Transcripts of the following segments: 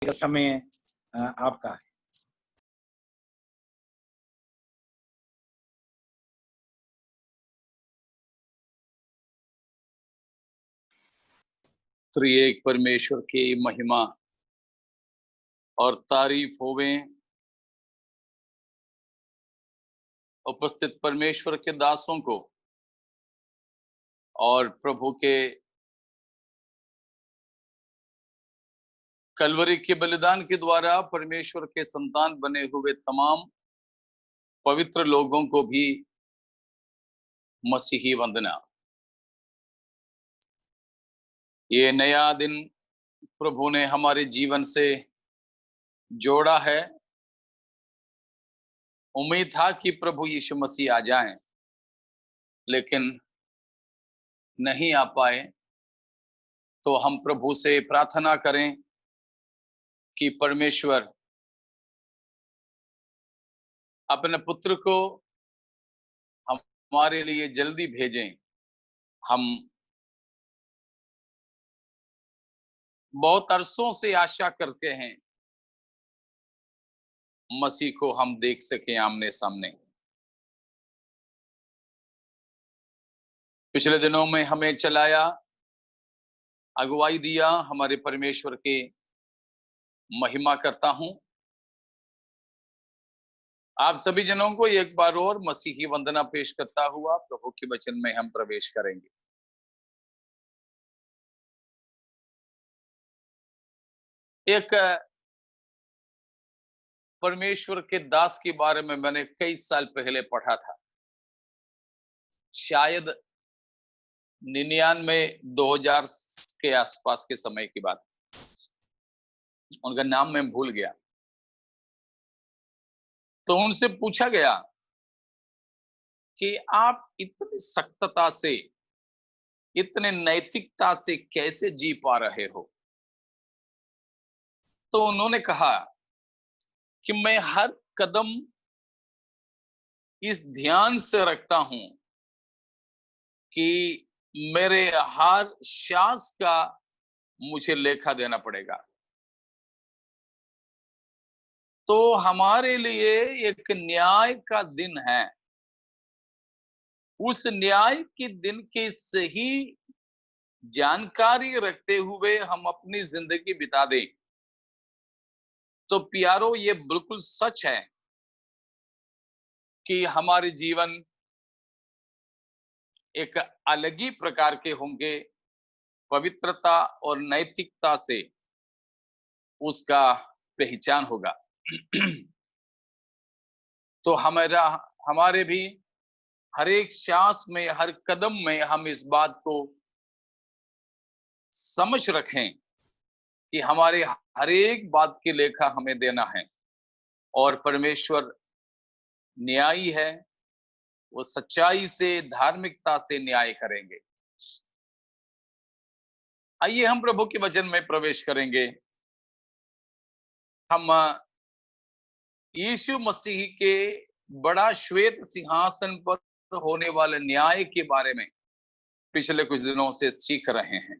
समय आपका है। त्रिएक परमेश्वर की महिमा और तारीफ होवे। उपस्थित परमेश्वर के दासों को और प्रभु के कलवरी के बलिदान के द्वारा परमेश्वर के संतान बने हुए तमाम पवित्र लोगों को भी मसीही वंदना। ये नया दिन प्रभु ने हमारे जीवन से जोड़ा है। उम्मीद था कि प्रभु यीशु मसीह आ जाएं, लेकिन नहीं आ पाए। तो हम प्रभु से प्रार्थना करें कि परमेश्वर अपने पुत्र को हमारे लिए जल्दी भेजें। हम बहुत अरसों से आशा करते हैं मसीह को हम देख सकें आमने सामने। पिछले दिनों में हमें चलाया, अगुवाई दिया, हमारे परमेश्वर के महिमा करता हूं। आप सभी जनों को एक बार और मसीही वंदना पेश करता हुआ प्रभु के वचन में हम प्रवेश करेंगे। एक परमेश्वर के दास के बारे में मैंने कई साल पहले पढ़ा था, शायद 99-2000 के आसपास के समय की बात। उनका नाम मैं भूल गया। तो उनसे पूछा गया कि आप इतनी सख्तता से, इतने नैतिकता से कैसे जी पा रहे हो? तो उन्होंने कहा कि मैं हर कदम इस ध्यान से रखता हूं कि मेरे हर श्वास का मुझे लेखा देना पड़ेगा। तो हमारे लिए एक न्याय का दिन है। उस न्याय के दिन की सही जानकारी रखते हुए हम अपनी जिंदगी बिता दें। तो प्यारो, ये बिल्कुल सच है कि हमारे जीवन एक अलग ही प्रकार के होंगे। पवित्रता और नैतिकता से उसका पहचान होगा। तो हमारे भी हर एक श्वास में, हर कदम में हम इस बात को समझ रखें कि हमारे हर एक बात की लेखा हमें देना है। और परमेश्वर न्यायी है, वो सच्चाई से, धार्मिकता से न्याय करेंगे। आइए हम प्रभु के वचन में प्रवेश करेंगे। हम यीशु मसीह के बड़ा श्वेत सिंहासन पर होने वाले न्याय के बारे में पिछले कुछ दिनों से सीख रहे हैं।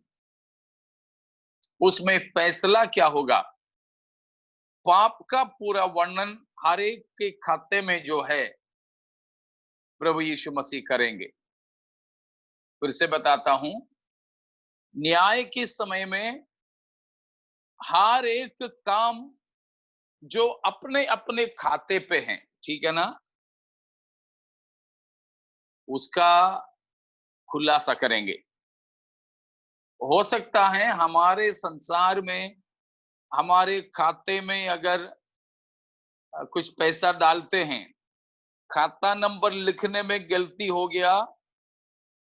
उसमें फैसला क्या होगा, पाप का पूरा वर्णन हर एक के खाते में जो है प्रभु यीशु मसीह करेंगे। फिर से बताता हूं, न्याय के समय में हर एक काम जो अपने अपने खाते पे है, ठीक है ना, उसका खुलासा करेंगे। हो सकता है हमारे संसार में, हमारे खाते में अगर कुछ पैसा डालते हैं, खाता नंबर लिखने में गलती हो गया,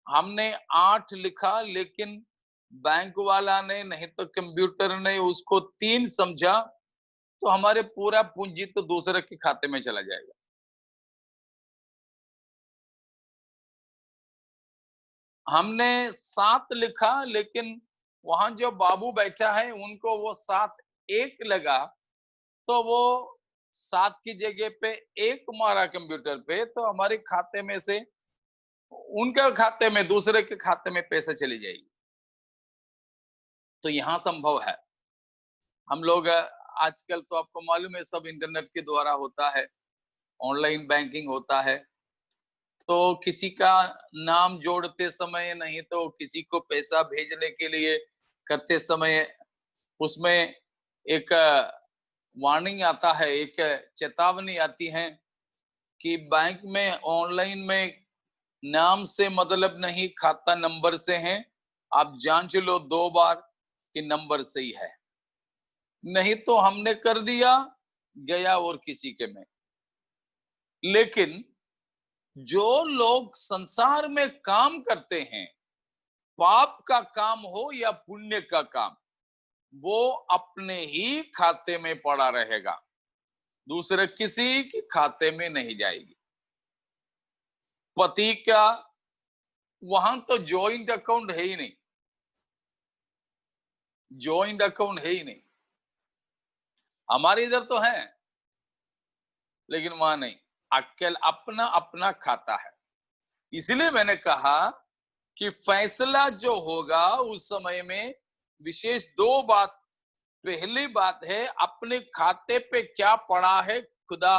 हमने 8 लिखा लेकिन बैंक वाला ने, नहीं तो कंप्यूटर ने उसको 3 समझा, तो हमारे पूरा पूंजी तो दूसरे के खाते में चला जाएगा। हमने 7 लिखा लेकिन वहां जो बाबू बैठा है उनको वो 7 1 लगा, तो वो 7 की जगह पे 1 मारा कंप्यूटर पे, तो हमारे खाते में से उनके खाते में, दूसरे के खाते में पैसे चली जाएगी। तो यहां संभव है हम लोग आजकल तो आपको मालूम है सब इंटरनेट के द्वारा होता है, ऑनलाइन बैंकिंग होता है। तो किसी का नाम जोड़ते समय, नहीं तो किसी को पैसा भेजने के लिए करते समय उसमें एक वार्निंग आता है, एक चेतावनी आती है कि बैंक में ऑनलाइन में नाम से मतलब नहीं, खाता नंबर से है। आप जांच लो 2 बार कि नंबर सही है, नहीं तो हमने कर दिया, गया और किसी के में। लेकिन जो लोग संसार में काम करते हैं, पाप का काम हो या पुण्य का काम, वो अपने ही खाते में पड़ा रहेगा, दूसरे किसी के खाते में नहीं जाएगी। पति का वहां तो जॉइंट अकाउंट है ही नहीं, जॉइंट अकाउंट है ही नहीं। हमारे इधर तो है, लेकिन वहां नहीं, अकेला अपना अपना खाता है। इसलिए मैंने कहा कि फैसला जो होगा उस समय में विशेष 2 बात। पहली बात है, अपने खाते पे क्या पड़ा है खुदा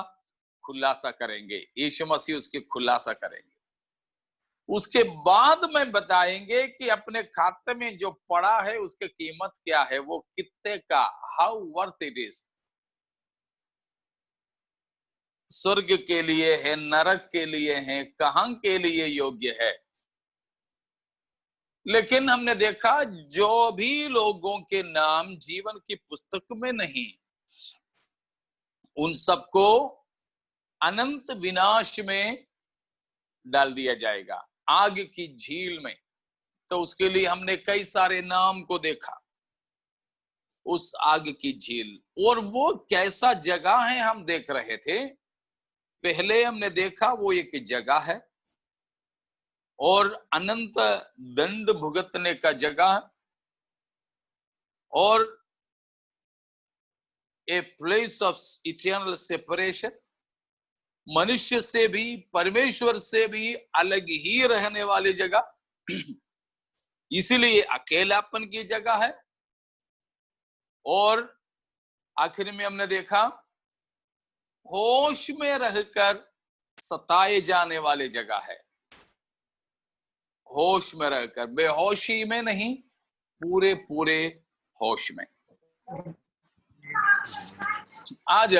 खुलासा करेंगे, यीशु मसीह उसकी खुलासा करेंगे। उसके बाद में बताएंगे कि अपने खाते में जो पड़ा है उसकी कीमत क्या है, वो कितने का, हाउ वर्थ इट इज। स्वर्ग के लिए है, नरक के लिए है, कहां के लिए योग्य है। लेकिन हमने देखा जो भी लोगों के नाम जीवन की पुस्तक में नहीं, उन सबको अनंत विनाश में डाल दिया जाएगा, आग की झील में। तो उसके लिए हमने कई सारे नाम को देखा, उस आग की झील। और वो कैसा जगह है हम देख रहे थे। पहले हमने देखा वो एक जगह है और अनंत दंड भुगतने का जगह, और ए प्लेस ऑफ इटर्नल सेपरेशन, मनुष्य से भी परमेश्वर से भी अलग ही रहने वाली जगह, इसीलिए अकेलापन की जगह है। और आखिर में हमने देखा होश में रहकर सताए जाने वाली जगह है। होश में रहकर, बेहोशी में नहीं, पूरे पूरे होश में। आज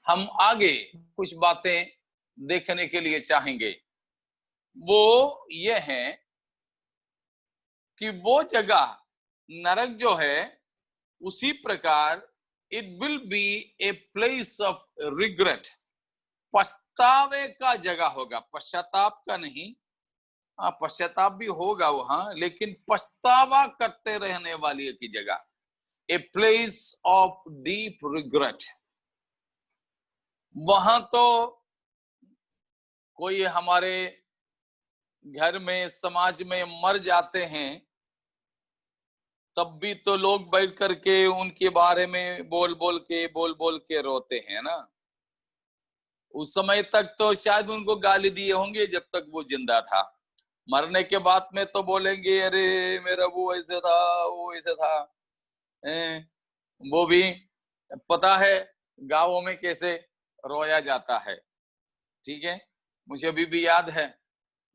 हम आगे कुछ बातें देखने के लिए चाहेंगे। वो ये है कि वो जगह नरक जो है, उसी प्रकार it will be a place of regret, पछतावे का जगह होगा, पश्चाताप का नहीं। हाँ, पश्चाताप भी होगा वहां, लेकिन पछतावा करते रहने वाली की जगह, ए प्लेस ऑफ डीप रिग्रेट। वहां तो कोई हमारे घर में, समाज में मर जाते हैं, तब भी तो लोग बैठ करके उनके बारे में बोल बोल के रोते हैं ना। उस समय तक तो शायद उनको गाली दिए होंगे जब तक वो जिंदा था। मरने के बाद में तो बोलेंगे अरे मेरा वो ऐसे था, वो ऐसे था। वो भी पता है गांवों में कैसे रोया जाता है। ठीक है, मुझे अभी भी याद है,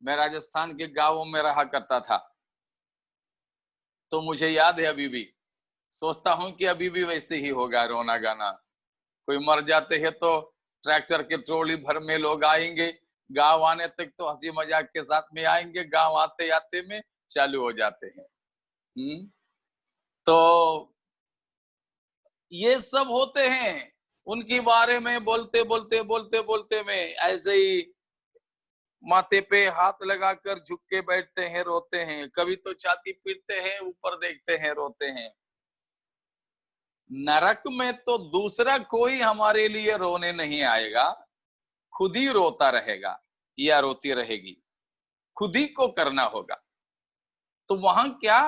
मैं राजस्थान के गांवों में रहा करता था, तो मुझे याद है, अभी भी सोचता हूं कि अभी भी वैसे ही होगा रोना गाना। कोई मर जाते हैं तो ट्रैक्टर के ट्रॉली भर में लोग आएंगे, गांव आने तक तो हंसी मजाक के साथ में आएंगे, गांव आते आते में चालू हो जाते हैं। तो ये सब होते हैं, उनके बारे में बोलते में ऐसे ही माथे पे हाथ लगाकर झुक के बैठते हैं, रोते हैं। कभी तो छाती पीटते हैं, ऊपर देखते हैं, रोते हैं। नरक में तो दूसरा कोई हमारे लिए रोने नहीं आएगा, खुद ही रोता रहेगा या रोती रहेगी, खुद ही को करना होगा। तो वहां क्या,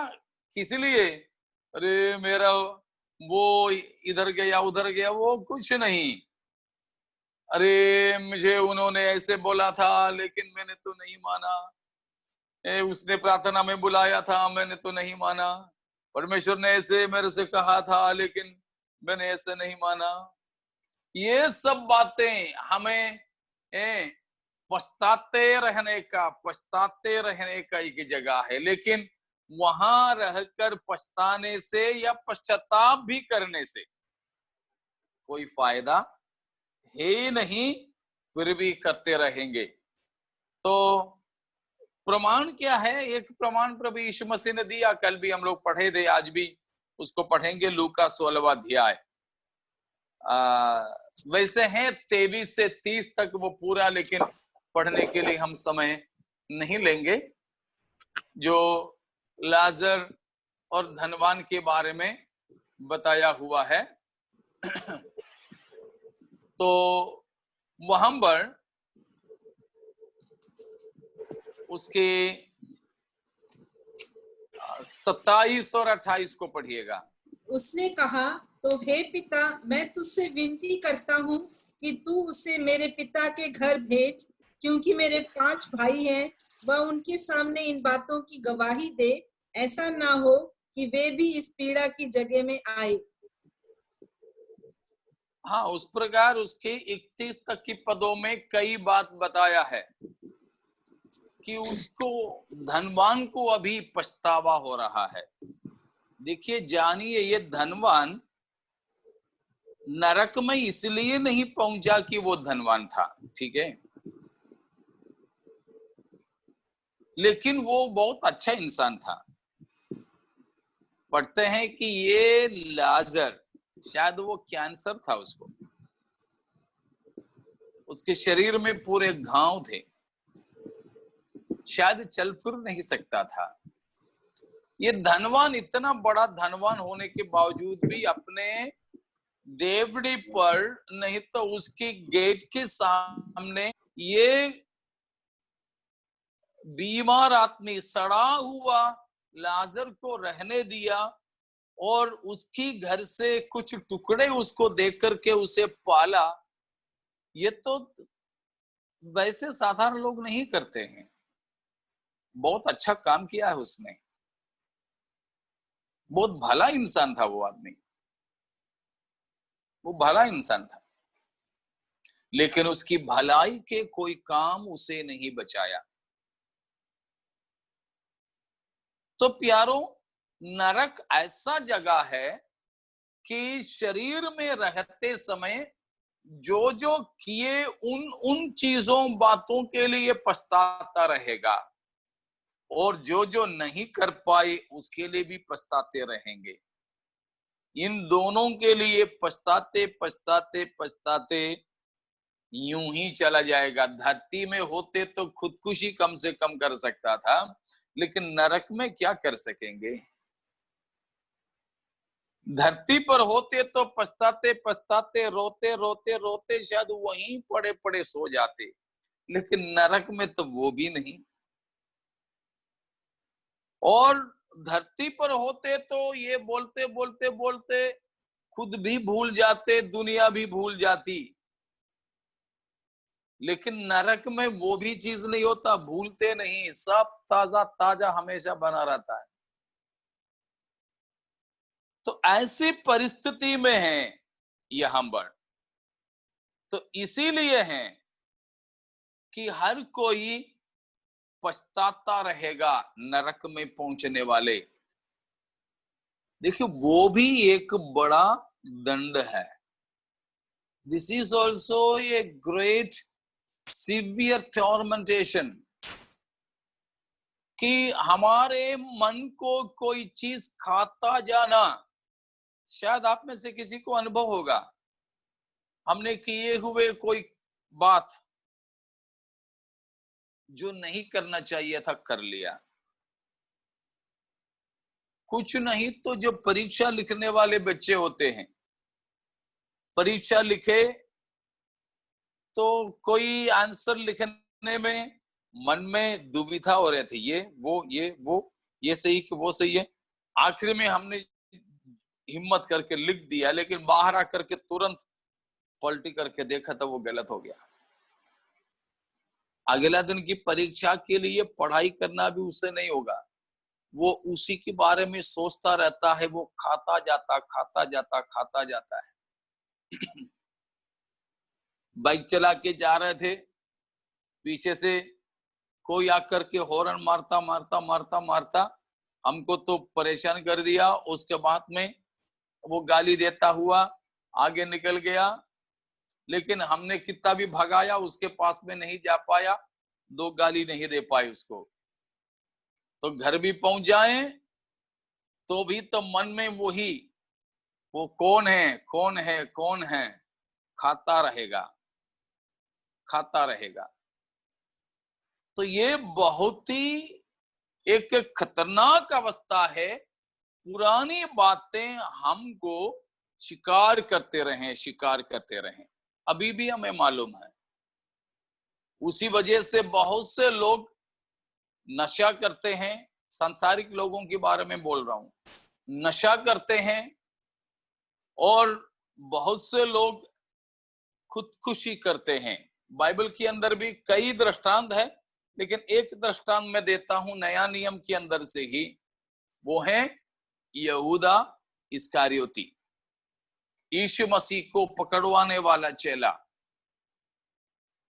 किस लिए अरे मेरा वो इधर गया उधर गया, वो कुछ नहीं। अरे मुझे उन्होंने ऐसे बोला था लेकिन मैंने तो नहीं माना, उसने प्रार्थना में बुलाया था, मैंने तो नहीं माना। परमेश्वर ने ऐसे मेरे से कहा था लेकिन मैंने ऐसे नहीं माना। ये सब बातें हमें पछताते रहने का एक जगह है, लेकिन वहां रहकर पछताने से या पश्चाताप भी करने से कोई फायदा है ही नहीं, फिर भी करते रहेंगे। तो प्रमाण क्या है? एक प्रमाण प्रभु यीशु मसीह ने दिया, कल भी हम लोग पढ़े थे, आज भी उसको पढ़ेंगे। लूका 16वां अध्याय, वैसे हैं 23 से 30 तक वो पूरा, लेकिन पढ़ने के लिए हम समय नहीं लेंगे। जो लाजर और धनवान के बारे में बताया हुआ है। तो वहां पर उसके 27 और 28 को पढ़िएगा। उसने कहा, तो हे पिता, मैं तुझसे विनती करता हूँ कि तू उसे मेरे पिता के घर भेज, क्योंकि मेरे 5 भाई हैं। वह उनके सामने इन बातों की गवाही दे, ऐसा ना हो कि वे भी इस पीड़ा की जगह में आए। हाँ, उस प्रकार उसके 31 तक की पदों में कई बात बताया है कि उसको, धनवान को अभी पछतावा हो रहा है। देखिए, जानिए, ये धनवान नरक में इसलिए नहीं पहुंचा कि वो धनवान था, ठीक है, लेकिन वो बहुत अच्छा इंसान था। पढ़ते हैं कि ये लाजर, शायद वो कैंसर था उसको, उसके शरीर में पूरे घाव थे, शायद चल फिर नहीं सकता था। ये धनवान, इतना बड़ा धनवान होने के बावजूद भी अपने देवड़ी पर, नहीं तो उसकी गेट के सामने, ये बीमार आदमी, सड़ा हुआ लाजर को रहने दिया और उसकी घर से कुछ टुकड़े उसको देख करके उसे पाला। ये तो वैसे साधारण लोग नहीं करते हैं। बहुत अच्छा काम किया है उसने, बहुत भला इंसान था वो आदमी, वो भला इंसान था, लेकिन उसकी भलाई के कोई काम उसे नहीं बचाया। तो प्यारो, नरक ऐसा जगह है कि शरीर में रहते समय जो जो किए उन उन चीजों बातों के लिए पछताता रहेगा, और जो जो नहीं कर पाए उसके लिए भी पछताते रहेंगे। इन दोनों के लिए पछताते पछताते पछताते यूं ही चला जाएगा। धरती में होते तो खुदकुशी कम से कम कर सकता था, लेकिन नरक में क्या कर सकेंगे? धरती पर होते तो पछताते पछताते, रोते रोते रोते शायद वहीं पड़े पड़े सो जाते, लेकिन नरक में तो वो भी नहीं। और धरती पर होते तो ये बोलते बोलते बोलते खुद भी भूल जाते, दुनिया भी भूल जाती, लेकिन नरक में वो भी चीज नहीं होता, भूलते नहीं, सब ताजा ताजा हमेशा बना रहता है। तो ऐसी परिस्थिति में है यहां पर। तो इसीलिए है कि हर कोई पछताता रहेगा नरक में पहुंचने वाले। देखिए, वो भी एक बड़ा दंड है। This is also a great severe tormentation, कि हमारे मन को कोई चीज खाता जाना। शायद आप में से किसी को अनुभव होगा, हमने किए हुए कोई बात जो नहीं करना चाहिए था कर लिया। कुछ नहीं तो जो परीक्षा लिखने वाले बच्चे होते हैं, परीक्षा लिखे तो कोई आंसर लिखने में मन में दुविधा हो रही थी, ये वो ये सही कि वो सही है। आखिर में हमने हिम्मत करके लिख दिया, लेकिन बाहर आकर के तुरंत पलटी करके देखा तो वो गलत हो गया। अगला दिन की परीक्षा के लिए पढ़ाई करना भी उससे नहीं होगा, वो उसी के बारे में सोचता रहता है, वो खाता जाता है। बाइक चला के जा रहे थे, पीछे से कोई आकर के हॉर्न मारता हमको तो परेशान कर दिया। उसके बाद में वो गाली देता हुआ आगे निकल गया, लेकिन हमने कितना भी भगाया उसके पास में नहीं जा पाया, 2 गाली नहीं दे पाए उसको। तो घर भी पहुंच जाए तो भी तो मन में वही, वो कौन है, खाता रहेगा। तो ये बहुत ही एक खतरनाक अवस्था है। पुरानी बातें हमको शिकार करते रहें, अभी भी हमें मालूम है। उसी वजह से बहुत से लोग नशा करते हैं, सांसारिक लोगों के बारे में बोल रहा हूं, नशा करते हैं। और बहुत से लोग खुदकुशी करते हैं। बाइबल के अंदर भी कई दृष्टांत है, लेकिन एक दृष्टांत मैं देता हूं नया नियम के अंदर से ही, वो है यहूदा इस्करियोती, यीशु मसीह को पकड़वाने वाला चेला।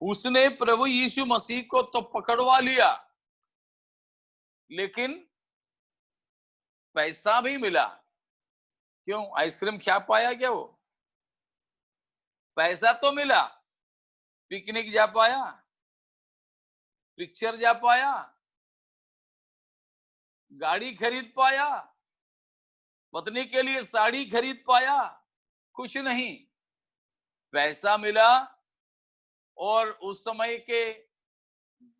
उसने प्रभु यीशु मसीह को तो पकड़वा लिया, लेकिन पैसा भी मिला। क्यों? आइसक्रीम खा पाया क्या वो? पैसा तो मिला, पिकनिक जा पाया, पिक्चर जा पाया, गाड़ी खरीद पाया, पत्नी के लिए साड़ी खरीद पाया? कुछ नहीं। पैसा मिला और उस समय के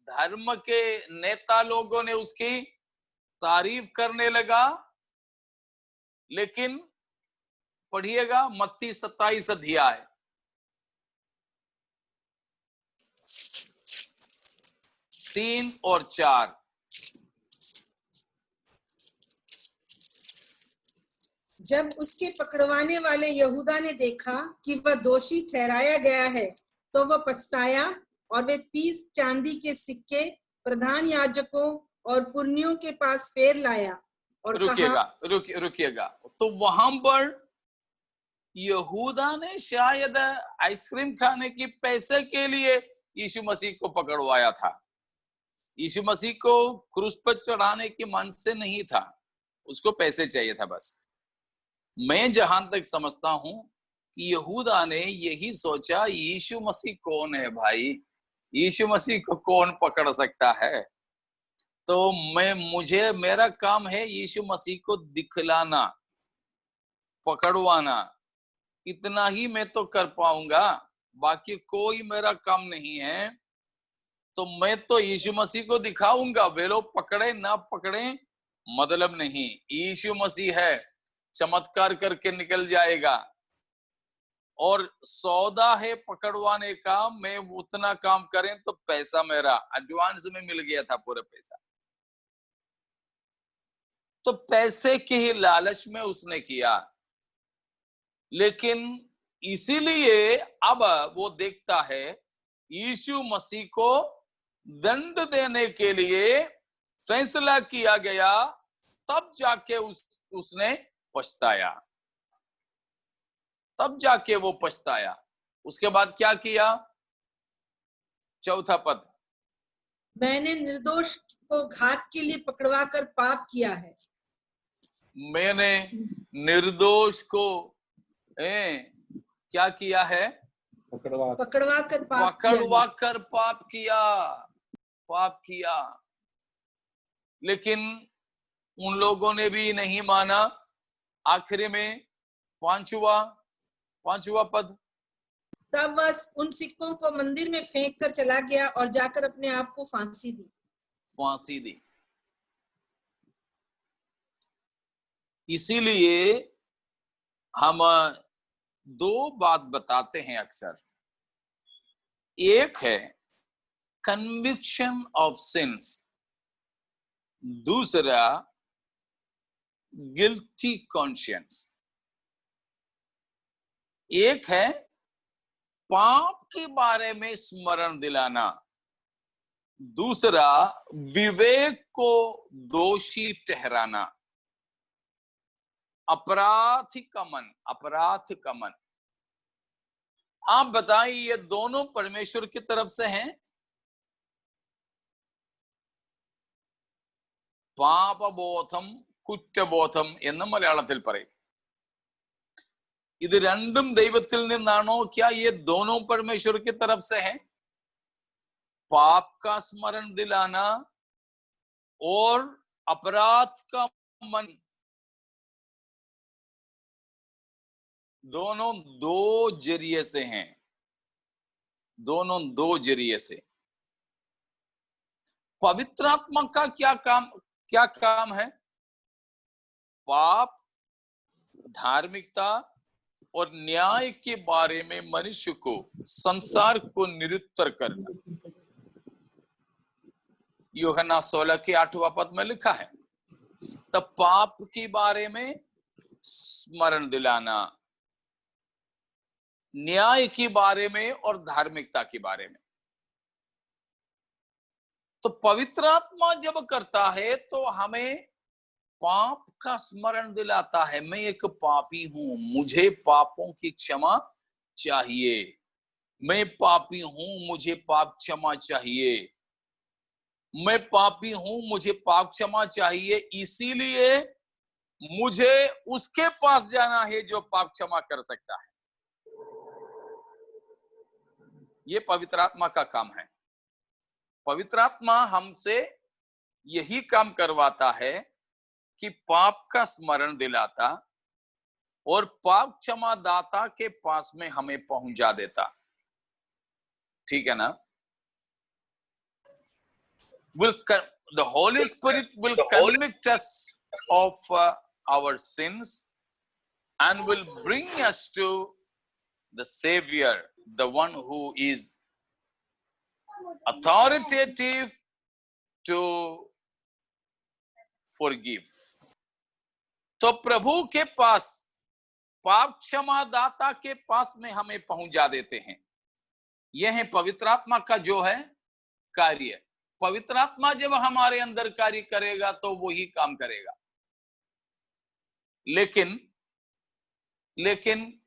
धर्म के नेता लोगों ने उसकी तारीफ करने लगा। लेकिन पढ़िएगा मत्ती 27 अध्याय, तीन और 4। जब उसके पकड़वाने वाले यहूदा ने देखा कि वह दोषी ठहराया गया है, तो वह पछताया और वे 30 चांदी के सिक्के प्रधान याजकों और पुरनियों के पास फेर लाया और रुकिएगा। तो वहां पर यहूदा ने शायद आइसक्रीम खाने की पैसे के लिए यीशु मसीह को पकड़वाया था। यीशु मसीह को क्रूस पर चढ़ाने के मन से नहीं था, उसको पैसे चाहिए था बस। मैं जहां तक समझता हूं कि यहूदा ने यही सोचा, यीशु मसीह कौन है भाई, यीशु मसीह को कौन पकड़ सकता है? तो मेरा काम है यीशु मसीह को दिखलाना, पकड़वाना, इतना ही मैं तो कर पाऊंगा, बाकी कोई मेरा काम नहीं है। तो मैं तो यीशु मसीह को दिखाऊंगा, वे लोग पकड़े ना पकड़े मतलब नहीं। यीशु मसीह है, चमत्कार करके निकल जाएगा। और सौदा है पकड़वाने का, मैं उतना काम करें तो पैसा मेरा एडवांस में मिल गया था, पूरा पैसा। तो पैसे की ही लालच में उसने किया। लेकिन इसीलिए अब वो देखता है यीशु मसीह को दंड देने के लिए फैसला किया गया, तब जाके उसने पछताया, तब जाके वो पछताया। उसके बाद क्या किया? चौथा पद, मैंने निर्दोष को घात के लिए पकड़वा कर पाप किया है। मैंने निर्दोष को क्या किया है? पकड़वा कर पाप किया। लेकिन उन लोगों ने भी नहीं माना। आखिरी में पांचवा पद, तब वह उन सिक्कों को मंदिर में फेंक कर चला गया और जाकर अपने आप को फांसी दी। इसीलिए हम 2 बात बताते हैं अक्सर। एक है कन्विक्शन ऑफ सिंस, दूसरा गिल्टी कॉन्शियंस। एक है पाप के बारे में स्मरण दिलाना, दूसरा, विवेक को दोषी ठहराना, अपराध का मन। आप बताइए, ये दोनों परमेश्वर की तरफ से हैं? പാപബോധം കുറ്റബോധം എന്ന് മലയാളത്തിൽ പറയും. ഇത് രണ്ടും ദൈവത്തിൽ നിന്നാണോ? क्या ये दोनों परमेश्वर की तरफ से हैं? पाप का स्मरण दिलाना और अपराध का मन, दोनों दो जरिए से हैं, दोनों दो जरिए से। पवित्र आत्मा का क्या काम है? पाप, धार्मिकता और न्याय के बारे में मनुष्य को, संसार को निरुत्तर करना। यूहन्ना 16 के 8वां पद में लिखा है, तब पाप के बारे में स्मरण दिलाना, न्याय के बारे में और धार्मिकता के बारे में। तो पवित्र आत्मा जब करता है तो हमें पाप का स्मरण दिलाता है। मैं एक पापी हूं, मुझे पापों की क्षमा चाहिए। मैं पापी हूं, मुझे पाप क्षमा चाहिए। मैं पापी हूं, मुझे पाप क्षमा चाहिए, इसीलिए मुझे उसके पास जाना है जो पाप क्षमा कर सकता है। ये पवित्र आत्मा का काम है। पवित्र आत्मा हमसे यही काम करवाता है कि पाप का स्मरण दिलाता और पाप क्षमा दाता के पास में हमें पहुंचा देता। ठीक है ना? The Holy Spirit will convict us of our sins and will bring us to the Savior, the one who is authoritative to forgive. तो प्रभु के पास, पाप क्षमा दाता के पास में हमें पहुंचा देते हैं। यह है पवित्र आत्मा का जो है कार्य। पवित्र आत्मा जब हमारे अंदर कार्य करेगा तो वो ही काम करेगा। लेकिन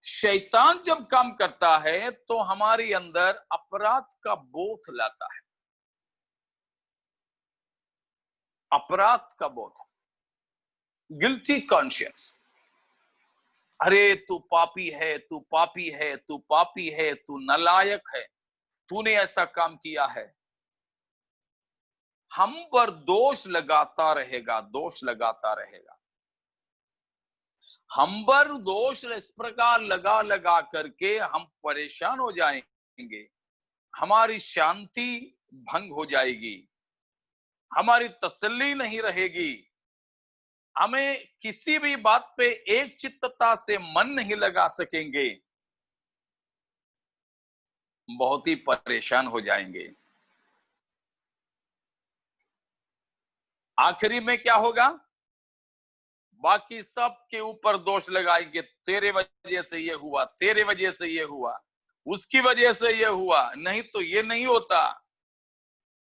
शैतान जब काम करता है तो हमारे अंदर अपराध का बोध लाता है। अपराध का बोध, गिल्टी कॉन्शियस। अरे तू पापी है, तू पापी है, तू पापी है, तू नालायक है, तूने ऐसा काम किया है। हम पर दोष लगाता रहेगा, दोष लगाता रहेगा। हम पर दोष इस प्रकार लगा करके हम परेशान हो जाएंगे, हमारी शांति भंग हो जाएगी, हमारी तसल्ली नहीं रहेगी, हमें किसी भी बात पे एक चित्तता से मन नहीं लगा सकेंगे, बहुत ही परेशान हो जाएंगे। आखिरी में क्या होगा? बाकी सब के ऊपर दोष लगाएंगे, तेरे वजह से ये हुआ, तेरे वजह से ये हुआ, उसकी वजह से ये हुआ, नहीं तो ये नहीं होता।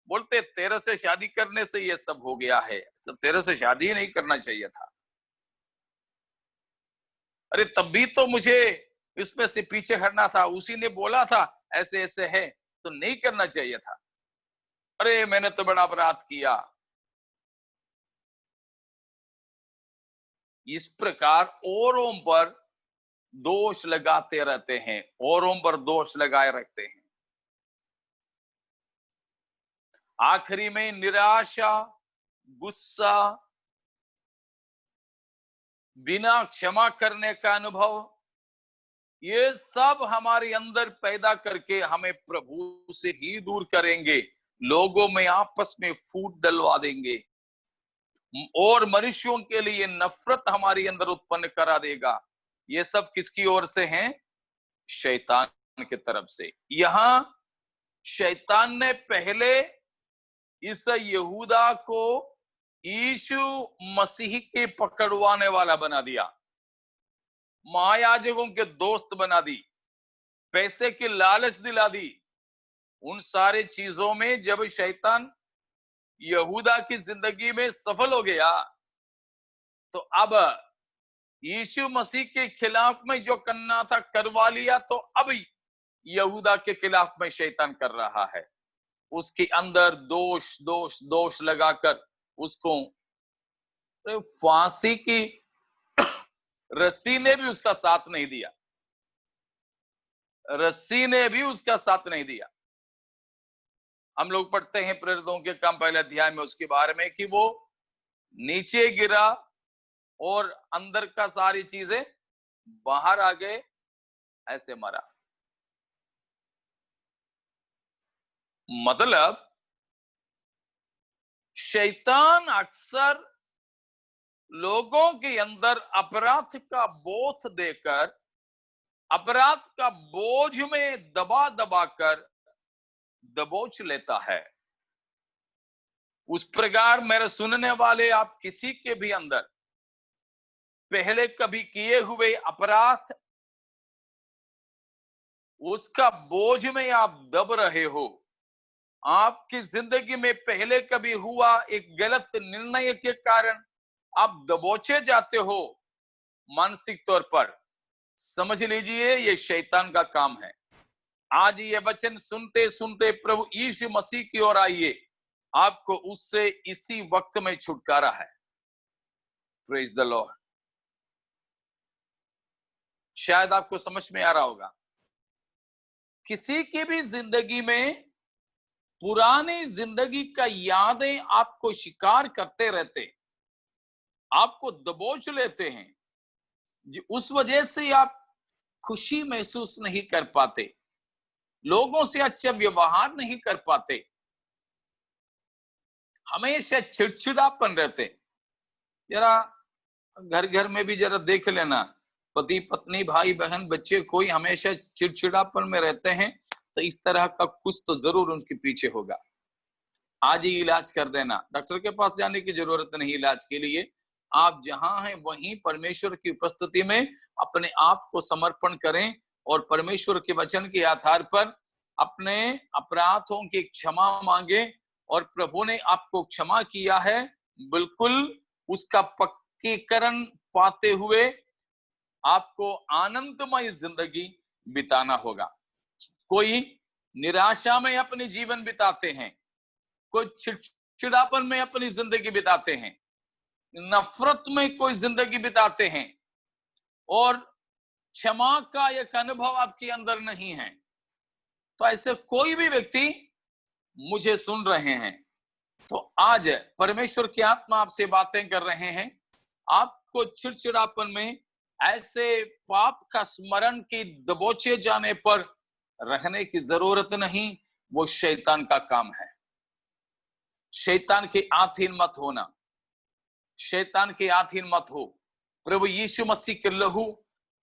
बोलते तेरे से शादी करने से ये सब हो गया है, तेरे से शादी ही नहीं करना चाहिए था। अरे तब भी तो मुझे इसमें से पीछे हटना था, उसी ने बोला था ऐसे ऐसे है तो नहीं करना चाहिए था। अरे मैंने तो बड़ा अपराध किया। इस प्रकार औरों पर दोष लगाते रहते हैं, औरों पर दोष लगाए रखते हैं। आखिरी में निराशा, गुस्सा, बिना क्षमा करने का अनुभव, ये सब हमारे अंदर पैदा करके हमें प्रभु से ही दूर करेंगे, लोगों में आपस में फूट डलवा देंगे और मनुष्यों के लिए नफरत हमारे अंदर उत्पन्न करा देगा। ये सब किसकी ओर से हैं? शैतान की तरफ से। यहां शैतान ने पहले इस यहूदा को यीशु मसीह के पकड़वाने वाला बना दिया, महायाजकों के दोस्त बना दी, पैसे की लालच दिला दी, उन सारे चीजों में जब शैतान यहूदा की जिंदगी में सफल हो गया, तो अब यीशु मसीह के खिलाफ में जो करना था करवा लिया, तो अब यहूदा के खिलाफ में शैतान कर रहा है। उसके अंदर दोष दोष दोष लगाकर उसको फांसी की रस्सी ने भी उसका साथ नहीं दिया, रस्सी ने भी उसका साथ नहीं दिया। हम लोग पढ़ते हैं प्रेरितों के काम पहले अध्याय में उसके बारे में कि वो नीचे गिरा और अंदर का सारी चीजें बाहर आ गए, ऐसे मरा। मतलब शैतान अक्सर लोगों के अंदर अपराध का बोध देकर, अपराध का बोझ में दबा दबा कर दबोच लेता है। उस प्रकार मेरे सुनने वाले, आप किसी के भी अंदर पहले कभी किए हुए अपराध, उसका बोझ में आप दब रहे हो, आपकी जिंदगी में पहले कभी हुआ एक गलत निर्णय के कारण आप दबोचे जाते हो मानसिक तौर पर, समझ लीजिए ये शैतान का काम है। आज ये वचन सुनते सुनते प्रभु यीशु मसीह की ओर आइए, आपको उससे इसी वक्त में छुटकारा है। Praise the Lord. शायद आपको समझ में आ रहा होगा, किसी की भी जिंदगी में पुरानी जिंदगी का यादें आपको शिकार करते रहते, आपको दबोच लेते हैं, उस वजह से आप खुशी महसूस नहीं कर पाते, लोगों से अच्छा व्यवहार नहीं कर पाते, हमेशा चिड़चिड़ापन रहते। जरा घर घर में भी जरा देख लेना, पति पत्नी भाई बहन बच्चे कोई हमेशा चिड़चिड़ापन में रहते हैं, तो इस तरह का कुछ तो जरूर उनके पीछे होगा। आज ही इलाज कर देना, डॉक्टर के पास जाने की जरूरत नहीं इलाज के लिए। आप जहां हैं वहीं परमेश्वर की उपस्थिति में अपने आप को समर्पण करें और परमेश्वर के वचन के आधार पर अपने अपराधों की क्षमा मांगे, और प्रभु ने आपको क्षमा किया है, बिल्कुल उसका पक्कीकरण पाते हुए आपको आनंदमय जिंदगी बिताना होगा। कोई निराशा में अपनी जीवन बिताते हैं, कोई चिड़चिड़ापन में अपनी जिंदगी बिताते हैं, नफरत में कोई जिंदगी बिताते हैं, और क्षमा का एक अनुभव आपके अंदर नहीं है। तो ऐसे कोई भी व्यक्ति मुझे सुन रहे हैं, तो आज परमेश्वर की आत्मा आपसे बातें कर रहे हैं। आपको चिड़चिड़ापन में, ऐसे पाप का स्मरण की दबोचे जाने पर रहने की जरूरत नहीं, वो शैतान का काम है। शैतान के अधीन मत होना, शैतान के अधीन मत हो। प्रभु यीशु मसीह के लहू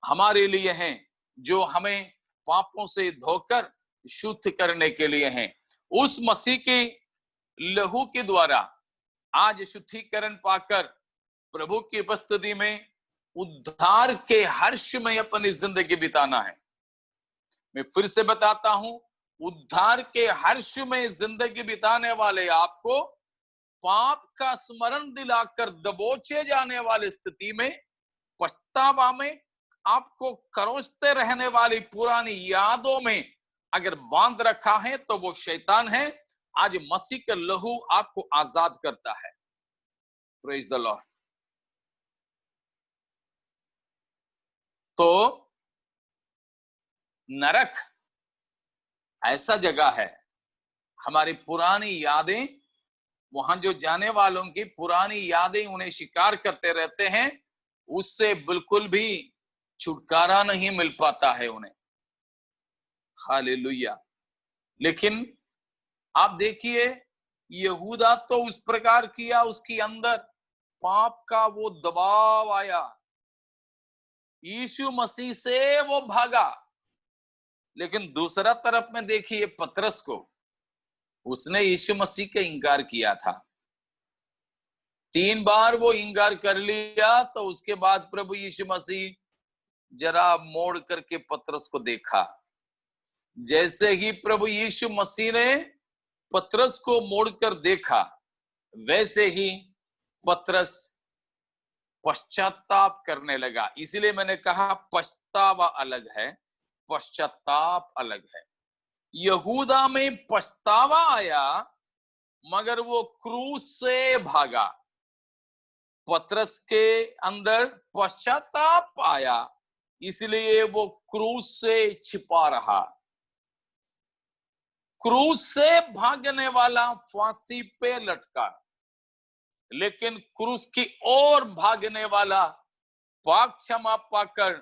हमारे लिए हैं, जो हमें पापों से धोकर शुद्ध करने के लिए हैं। उस मसीह के लहू के द्वारा आज शुद्धिकरण पाकर प्रभु की उपस्थिति में उद्धार के हर्ष में अपनी जिंदगी बिताना है। मैं फिर से बताता हूं, उद्धार के हर्ष में जिंदगी बिताने वाले आपको पाप का स्मरण दिलाकर दबोचे जाने वाली स्थिति में, पछतावा में, आपको करोसते रहने वाली पुरानी यादों में अगर बांध रखा है, तो वो शैतान है। आज मसीह का लहू आपको आजाद करता है। Praise the Lord. तो नरक ऐसा जगह है, हमारी पुरानी यादें, वहां जो जाने वालों की पुरानी यादें उन्हें शिकार करते रहते हैं, उससे बिल्कुल भी छुटकारा नहीं मिल पाता है उन्हें। हालेलुया। लेकिन आप देखिए, यहूदा तो उस प्रकार किया, उसके अंदर पाप का वो दबाव आया, यीशु मसीह से वो भागा। लेकिन दूसरा तरफ में देखिए पतरस को, उसने यीशु मसीह का इंकार किया था। 3 बार वो इंकार कर लिया, तो उसके बाद प्रभु यीशु मसीह जरा मोड़ करके पतरस को देखा, जैसे ही प्रभु यीशु मसीह ने पतरस को मोड़कर देखा, वैसे ही पतरस पश्चाताप करने लगा। इसीलिए मैंने कहा पछतावा अलग है, पश्चाताप अलग है। यहूदा में पछतावा आया, मगर वो क्रूस से भागा। पतरस के अंदर पश्चाताप आया, इसलिए वो क्रूस से छिपा रहा। क्रूस से भागने वाला फांसी पे लटका, लेकिन क्रूस की ओर भागने वाला पाप क्षमा पाकर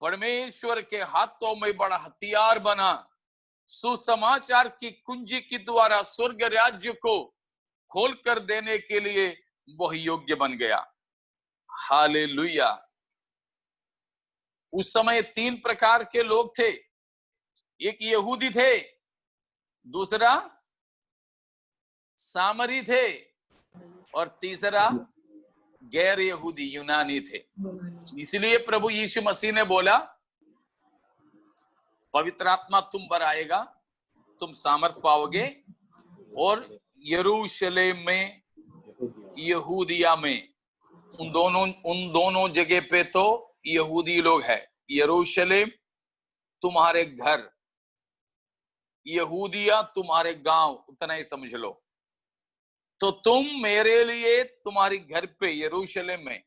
परमेश्वर के हाथों में बड़ा हथियार बना। सुसमाचार की कुंजी के द्वारा स्वर्ग राज्य को खोल कर देने के लिए वह योग्य बन गया। हालेलुया। उस समय 3 प्रकार के लोग थे। एक यहूदी थे, दूसरा सामरी थे, और तीसरा गैर यहूदी यूनानी थे। इसलिए प्रभु यीशु मसीह ने बोला, पवित्र आत्मा तुम पर आएगा, तुम सामर्थ पाओगे, और यरूशलेम में, यहूदिया में, उन दोनों जगह पे तो यहूदी लोग हैं। यरूशलेम तुम्हारे घर, यहूदिया तुम्हारे गांव, उतना ही समझ लो। तो तुम मेरे लिए तुम्हारी घर पे यरूशलेम में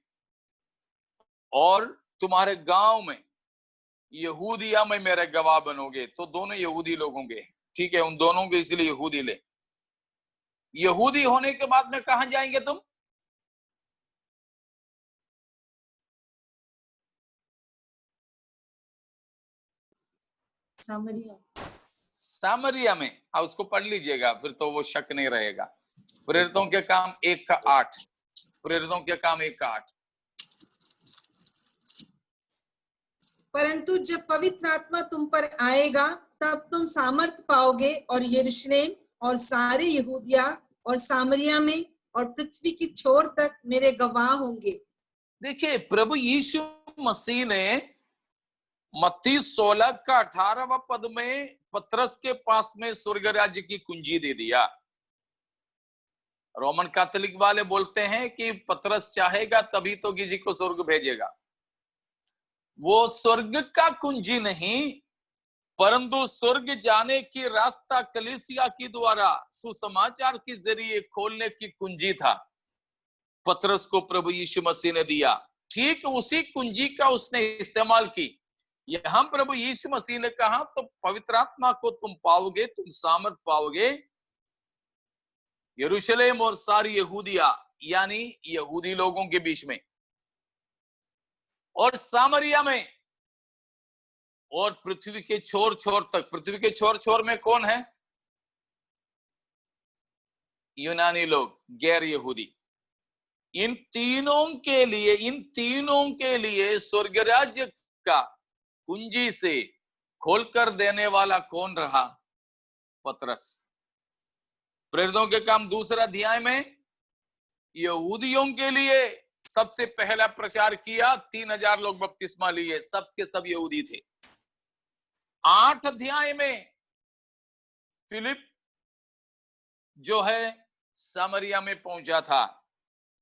और तुम्हारे गांव में यहूदिया में मेरे गवाह बनोगे। तो दोनों यहूदी लोग होंगे, ठीक है। उन दोनों के इसलिए यहूदी ले। यहूदी होने के बाद में कहां जाएंगे तुम? सामरिया में। उसको पढ़ लीजिएगा, फिर तो वो शक नहीं रहेगा। प्रेरितों के काम 1:8, प्रेरितों के काम 1:8। परंतु जब पवित्र आत्मा तुम पर आएगा, तब तुम सामर्थ पाओगे, और यरूशलेम और सारे यहूदिया और सामरिया में और पृथ्वी की छोर तक मेरे गवाह होंगे। देखिए, प्रभु यीशु मसीह ने मत्ती 16:18 पद में पतरस के पास में स्वर्ग राज्य की कुंजी दे दिया। रोमन कैथोलिक वाले बोलते हैं कि पतरस चाहेगा तभी तो किसी को स्वर्ग भेजेगा। वो स्वर्ग का कुंजी नहीं, परंतु स्वर्ग जाने की रास्ता कलीसिया के द्वारा सुसमाचार के जरिए खोलने की कुंजी था। पतरस को प्रभु यीशु मसीह ने दिया, ठीक उसी कुंजी का उसने इस्तेमाल की। यहां प्रभु यीशु मसीह ने कहा, तो पवित्र आत्मा को तुम पाओगे, तुम सामर्थ पाओगे। यरूशलेम और सारी यहूदिया, यानी यहूदी लोगों के बीच में, और सामरिया में, और पृथ्वी के छोर छोर तक। पृथ्वी के छोर छोर में कौन है? यूनानी लोग, गैर यहूदी। इन तीनों के लिए स्वर्ग राज्य का कुंजी से खोलकर देने वाला कौन रहा? पतरस। प्रेरितों के काम 2 अध्याय में यहूदियों के लिए सबसे पहला प्रचार किया, 3000 लोग बपतिस्मा लिए, सबके सब यहूदी थे। 8 अध्याय में फिलिप जो है सामरिया में पहुंचा था,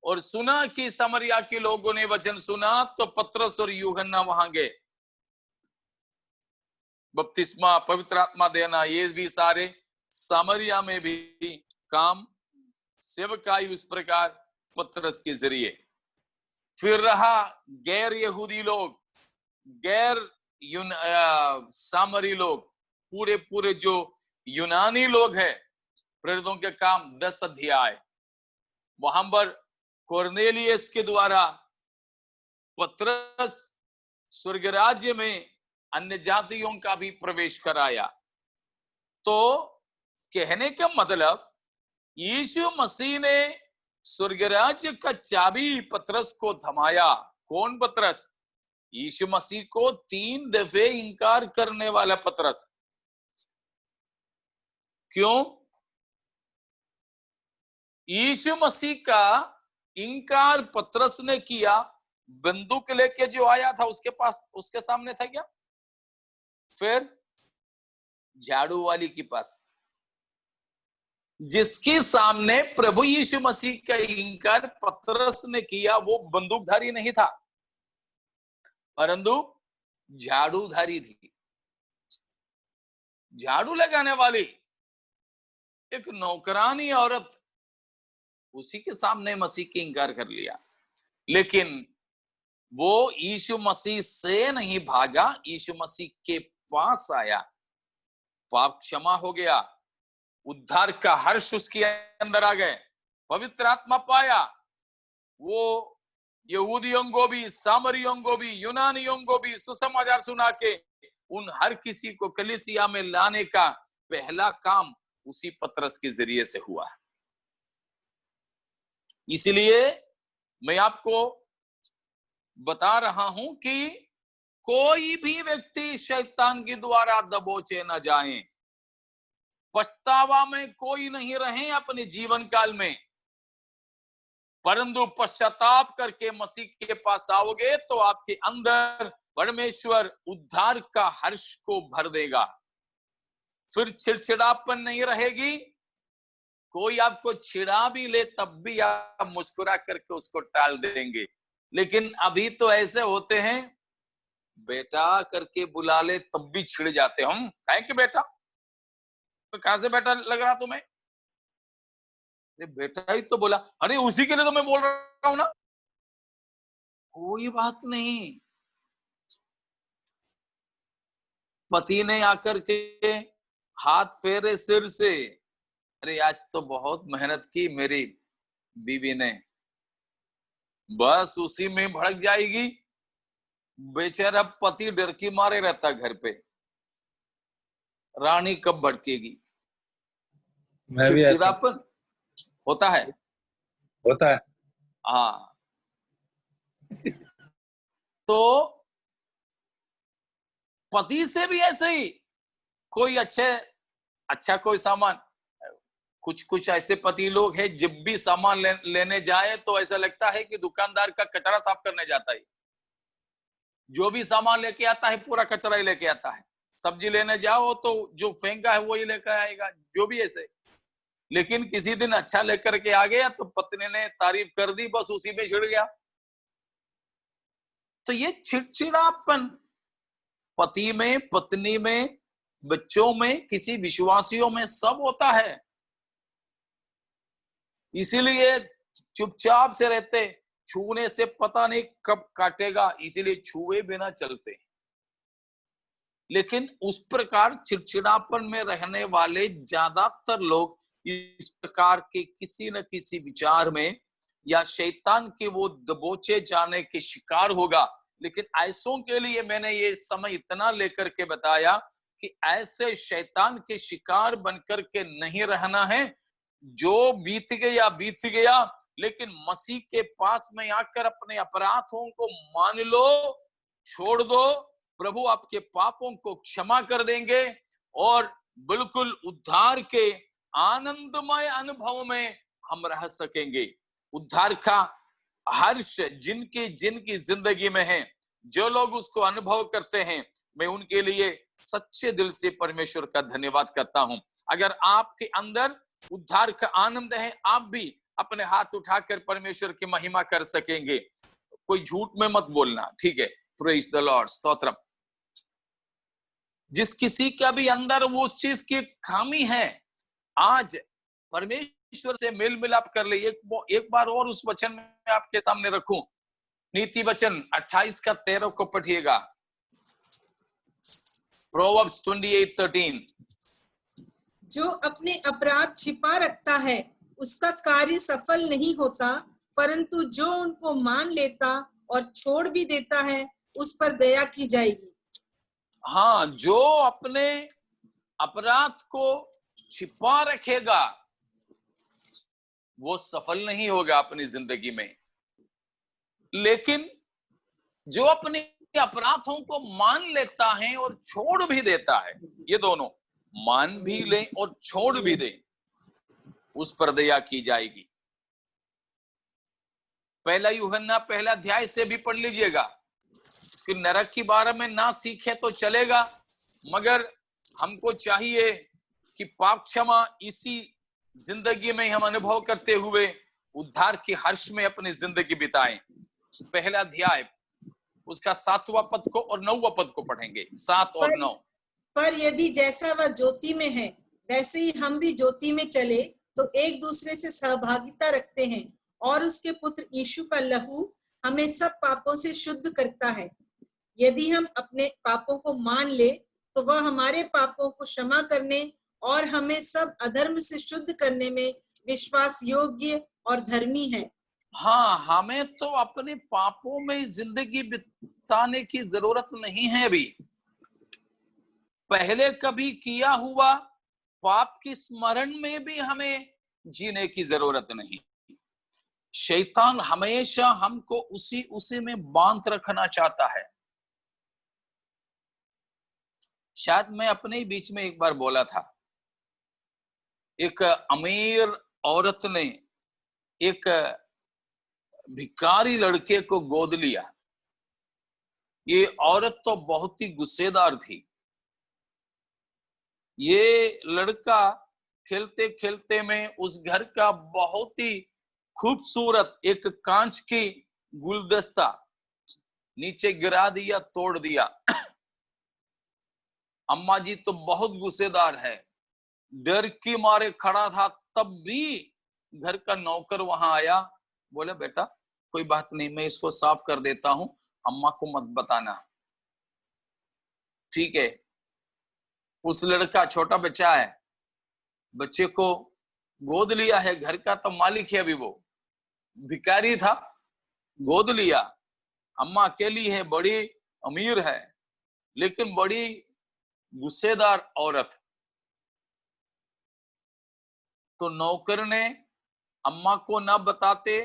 और सुना कि सामरिया के लोगों ने वचन सुना, तो पतरस और यूहन्ना वहां गए। बपतिस्मा, पवित्र आत्मा देना, ये भी सारे सामरिया में भी काम, सेवकाई उस प्रकार पतरस के जरिए। फिर रहा गैर यहूदी लोग, गैर सामरी लोग, पूरे जो यूनानी लोग हैं। प्रेरितों के काम 10 अध्याय, वहां पर कोर्नेलियस के द्वारा पतरस स्वर्ग राज्य में अन्य जातियों का भी प्रवेश कराया। तो कहने का मतलब, यीशु मसीह ने स्वर्ग राज्य का चाबी पतरस को थमाया। कौन पतरस? यीशु मसीह को 3 दफे इनकार करने वाला पतरस। क्यों? यीशु मसीह का इनकार पतरस ने किया। बंदूक लेके जो आया था उसके पास, उसके सामने था क्या? फिर झाड़ू वाली के पास, जिसके सामने प्रभु यीशु मसीह का इंकार पतरस ने किया, वो बंदूकधारी नहीं था परंतु झाड़ूधारी थी। झाड़ू लगाने वाली एक नौकरानी औरत, उसी के सामने मसीह की इंकार कर लिया। लेकिन वो यीशु मसीह से नहीं भागा, यीशु मसीह के पास आया, पाप क्षमा हो गया, उद्धार का हर्ष उसके अंदर आ गए, पवित्र आत्मा पाया। वो यहूदियों को भी, सामरियों को भी, यूनानियों को भी सुसमाचार सुना के उन हर किसी को कलीसिया में लाने का पहला काम उसी पतरस के जरिए से हुआ। इसलिए मैं आपको बता रहा हूं कि कोई भी व्यक्ति शैतान के द्वारा दबोचे न जाए, पछतावा में कोई नहीं रहे अपने जीवन काल में, परंतु पश्चाताप करके मसीह के पास आओगे तो आपके अंदर परमेश्वर उद्धार का हर्ष को भर देगा। फिर चिड़चिड़ापन नहीं रहेगी। कोई आपको छिड़ा भी ले तब भी आप मुस्कुरा करके उसको टाल देंगे। लेकिन अभी तो ऐसे होते हैं, बेटा करके बुला ले तब भी छिड़ जाते हम। कहें कि बेटा, तो कहां से बेटा लग रहा तुम्हें? बेटा ही तो बोला। अरे उसी के लिए तो मैं बोल रहा हूं ना। कोई बात नहीं। पति ने आकर के हाथ फेरे सिर से, अरे आज तो बहुत मेहनत की मेरी बीवी ने, बस उसी में भड़क जाएगी। बेचारा पति डर की मारे रहता घर पे, रानी कब भड़केगी। चिड़चिड़ापन होता है, होता है। हाँ। तो पति से भी ऐसे ही, कोई अच्छा कोई सामान, कुछ ऐसे पति लोग हैं जब भी सामान लेने जाए तो ऐसा लगता है कि दुकानदार का कचरा साफ करने जाता है। जो भी सामान लेके आता है पूरा कचरा ही लेके आता है। सब्जी लेने जाओ तो जो फेंका है वो ही लेकर आएगा, जो भी ऐसे। लेकिन किसी दिन अच्छा लेकर के आ गया तो पत्नी ने तारीफ कर दी, बस उसी में छिड़ गया। तो ये चिड़चिड़ापन पति में, पत्नी में, बच्चों में, किसी विश्वासियों में सब होता है। इसीलिए चुपचाप से रहते, छूने से पता नहीं कब काटेगा, इसीलिए छुए बिना चलते। लेकिन उस प्रकार चिड़चिड़ापन में रहने वाले ज्यादातर लोग इस प्रकार के किसी न किसी विचार में या शैतान के वो दबोचे जाने के शिकार होगा। लेकिन ऐसों के लिए मैंने ये समय इतना लेकर के बताया कि ऐसे शैतान के शिकार बनकर के नहीं रहना है। जो बीत गया, लेकिन मसीह के पास में आकर अपने अपराधों को मान लो, छोड़ दो। प्रभु आपके पापों को क्षमा कर देंगे और बिल्कुल उद्धार के आनंदमय अनुभव में हम रह सकेंगे। उद्धार का हर्ष जिनकी जिंदगी में है, जो लोग उसको अनुभव करते हैं, मैं उनके लिए सच्चे दिल से परमेश्वर का धन्यवाद करता हूं। अगर आपके अंदर उद्धार का आनंद है, आप भी अपने हाथ उठाकर परमेश्वर की महिमा कर सकेंगे। कोई झूठ में मत बोलना, ठीक है? Praise the Lord, stotram. जिस किसी का भी अंदर वो उस चीज की खामी है, आज परमेश्वर से मेल मिलाप कर ले। एक बार और उस वचन में आपके सामने रखूं, नीति वचन 28 का 13 को पढ़िएगा। प्रोवर्ब्स 28:13। जो अपने अपराध छिपा रखता है उसका कार्य सफल नहीं होता, परंतु जो उनको मान लेता और छोड़ भी देता है उस पर दया की जाएगी। हाँ, जो अपने अपराध को छिपा रखेगा वो सफल नहीं होगा अपनी जिंदगी में। लेकिन जो अपने अपराधों को मान लेता है और छोड़ भी देता है, ये दोनों, मान भी ले और छोड़ भी दे, उस पर दया की जाएगी। पहला यूहन्ना 1 अध्याय से भी पढ़ लीजिएगा कि नरक के बारे में ना सीखे तो चलेगा, मगर हमको चाहिए कि पाप क्षमा इसी जिंदगी में हम अनुभव करते हुए उद्धार के हर्ष में अपनी जिंदगी बिताएं। पहला अध्याय उसका 7वां पद को और 9वां पद को पढ़ेंगे, 7 और 9। पर यदि जैसा वह ज्योति में है वैसे ही हम भी ज्योति में चले तो एक दूसरे से सहभागिता रखते हैं और उसके पुत्र यीशु का लहू हमें सब पापों से शुद्ध करता है। यदि हम अपने पापों को मान ले तो वह हमारे पापों को क्षमा करने और हमें सब अधर्म से शुद्ध करने में विश्वास योग्य और धर्मी है। हाँ, हमें तो अपने पापों में जिंदगी बिताने की जरूरत नहीं है। अभी पहले कभी किया हुआ पाप की स्मरण में भी हमें जीने की जरूरत नहीं। शैतान हमेशा हमको उसी में बांध रखना चाहता है। शायद मैं अपने ही बीच में एक बार बोला था, एक अमीर औरत ने एक भिखारी लड़के को गोद लिया। ये औरत तो बहुत ही गुस्सेदार थी। ये लड़का खेलते खेलते में उस घर का बहुत ही खूबसूरत एक कांच की गुलदस्ता नीचे गिरा दिया, तोड़ दिया। अम्मा जी तो बहुत गुस्सेदार है, डर की मारे खड़ा था। तब भी घर का नौकर वहां आया, बोले बेटा कोई बात नहीं, मैं इसको साफ कर देता हूं, अम्मा को मत बताना। ठीक है। उस लड़का छोटा बच्चा है, बच्चे को गोद लिया है, घर का तो मालिक है, अभी वो भिखारी था, गोद लिया। अम्मा अकेली है, बड़ी अमीर है, लेकिन बड़ी गुस्सेदार औरत। तो नौकर ने अम्मा को ना बताते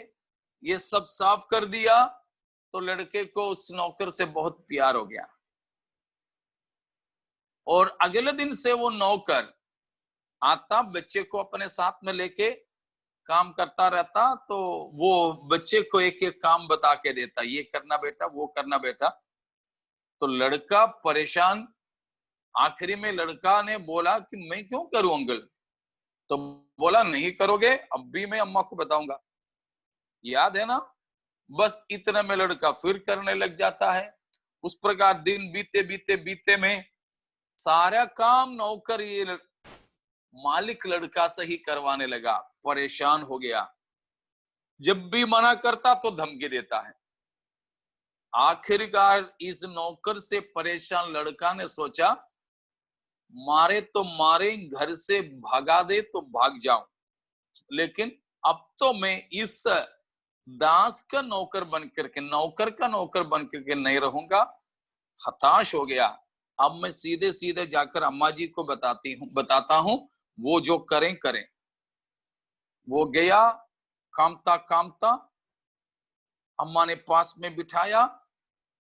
ये सब साफ कर दिया, तो लड़के को उस नौकर से बहुत प्यार हो गया। और अगले दिन से वो नौकर आता, बच्चे को अपने साथ में लेके काम करता रहता। तो वो बच्चे को एक एक काम बता के देता, ये करना बेटा, वो करना बेटा। तो लड़का परेशान। आखिरी में लड़का ने बोला कि मैं क्यों करूं अंकल? तो बोला नहीं करोगे, अब भी मैं अम्मा को बताऊंगा, याद है ना? बस इतने में लड़का फिर करने लग जाता है। उस प्रकार दिन बीते बीते बीते में सारा काम नौकर ये मालिक लड़का से ही करवाने लगा। परेशान हो गया, जब भी मना करता तो धमकी देता है। आखिरकार इस नौकर से परेशान लड़का ने सोचा, मारे तो मारे, घर से भागा दे तो भाग जाऊं, लेकिन अब तो मैं इस दास का नौकर बन करके, नौकर का नौकर बन करके नहीं रहूंगा। हताश हो गया। अब मैं सीधे सीधे जाकर अम्मा जी को बताता हूं, वो जो करें करें। वो गया, कामता कामता अम्मा ने पास में बिठाया,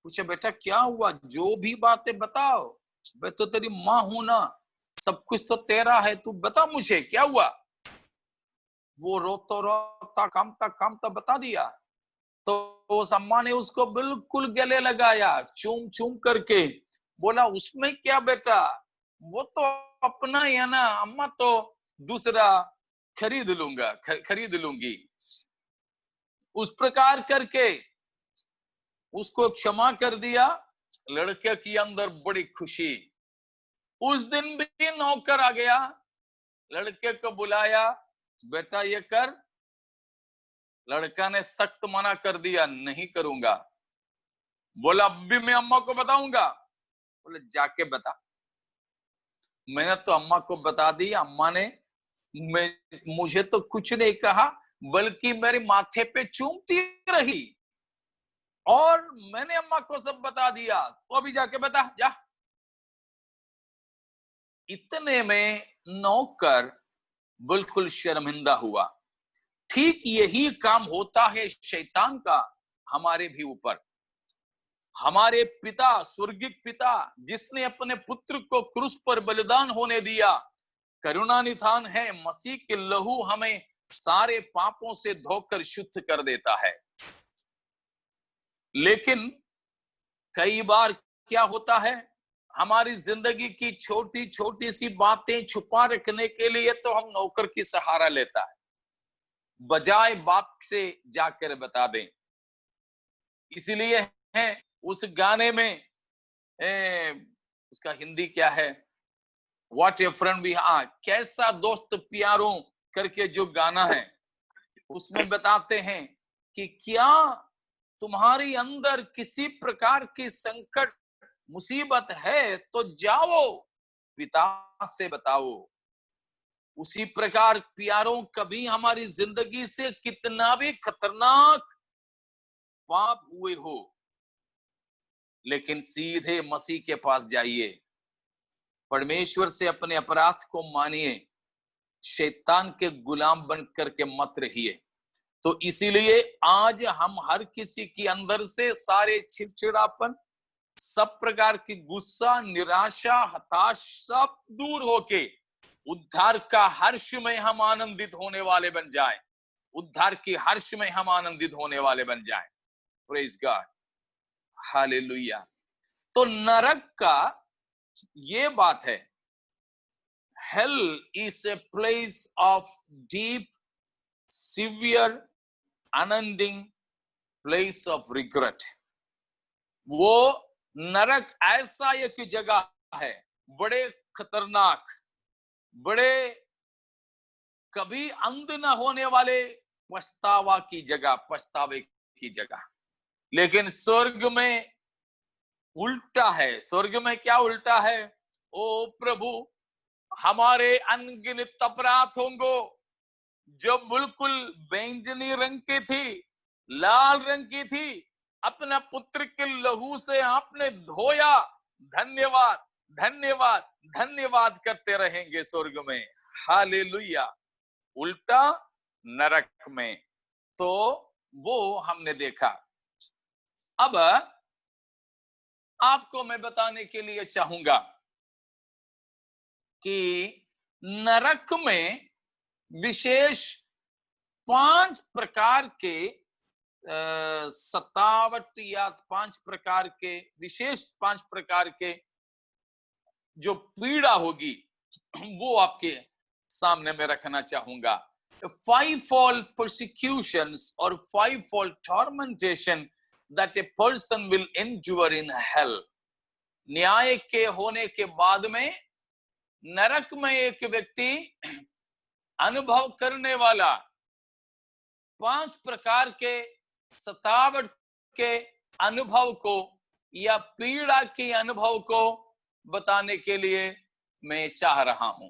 पूछा बेटा क्या हुआ, जो भी बातें बताओ, मैं तो तेरी माँ हूं ना, सब कुछ तो तेरा है, तू बता मुझे क्या हुआ। वो रोता रोता कामता कामता बता दिया। तो उस अम्मा ने उसको बिल्कुल गले लगाया, चूम चूम करके बोला, उसमें क्या बेटा, वो तो अपना ही है ना, अम्मा तो दूसरा खरीद लूंगी। उस प्रकार करके उसको क्षमा कर दिया। लड़के के अंदर बड़ी खुशी। उस दिन भी नौकर आ गया, लड़के को बुलाया, बेटा ये कर। लड़का ने सख्त मना कर दिया, नहीं करूंगा। बोला अब भी मैं अम्मा को बताऊंगा। बोले जाके बता। मैंने तो अम्मा को बता दी, अम्मा ने मुझे तो कुछ नहीं कहा, बल्कि मेरे माथे पे चूमती रही, और मैंने अम्मा को सब बता दिया, तो अभी जाके बता जा। इतने में नौकर बिल्कुल शर्मिंदा हुआ। ठीक यही काम होता है शैतान का हमारे भी ऊपर। हमारे पिता, स्वर्गिक पिता, जिसने अपने पुत्र को क्रूस पर बलिदान होने दिया, करुणा निधान है। मसीह के लहू हमें सारे पापों से धोकर शुद्ध कर देता है। लेकिन कई बार क्या होता है, हमारी जिंदगी की छोटी छोटी सी बातें छुपा रखने के लिए तो हम नौकर की सहारा लेता है, बजाय बाप से जाकर बता दें। इसीलिए है उस गाने में उसका हिंदी क्या है, what a friend we are, कैसा दोस्त प्यारों करके जो गाना है, उसमें बताते हैं कि क्या तुम्हारी अंदर किसी प्रकार की संकट मुसीबत है तो जाओ पिता से बताओ। उसी प्रकार प्यारों, कभी हमारी जिंदगी से कितना भी खतरनाक पाप हुए हो, लेकिन सीधे मसीह के पास जाइए, परमेश्वर से अपने अपराध को मानिए, शैतान के गुलाम बन करके मत रहिए। तो इसीलिए आज हम हर किसी के अंदर से सारे चिड़चिड़ापन, सब प्रकार की गुस्सा, निराशा, हताश सब दूर होके उद्धार का हर्ष में हम आनंदित होने वाले बन जाएं, उद्धार की हर्ष में हम आनंदित होने वाले बन जाएं। Praise God, hallelujah. तो नरक का ये बात है, hell is a place of deep severe unending place of regret. वो नरक ऐसा एक जगह है, बड़े खतरनाक, बड़े कभी अंत न होने वाले पछतावा की जगह, पछतावे की जगह। लेकिन स्वर्ग में उल्टा है। स्वर्ग में क्या उल्टा है? ओ प्रभु, हमारे अनगिनत अपराधों को जो बिल्कुल बैंगनी रंग की थी, लाल रंग की थी, अपना पुत्र के लहू से आपने धोया। धन्यवाद, धन्यवाद, धन्यवाद करते रहेंगे स्वर्ग में। हालेलुया। उल्टा नरक में तो वो हमने देखा। अब आपको मैं बताने के लिए चाहूंगा कि नरक में विशेष 5 प्रकार के सतावट या 5 प्रकार के विशेष 5 प्रकार के जो पीड़ा होगी वो आपके सामने में रखना चाहूंगा। 5-fold persecutions or 5-fold tormentation that a person will endure in hell। न्याय के होने के बाद में नरक में एक व्यक्ति अनुभव करने वाला 5 प्रकार के सतावट के अनुभव को या पीड़ा के अनुभव को बताने के लिए मैं चाह रहा हूं।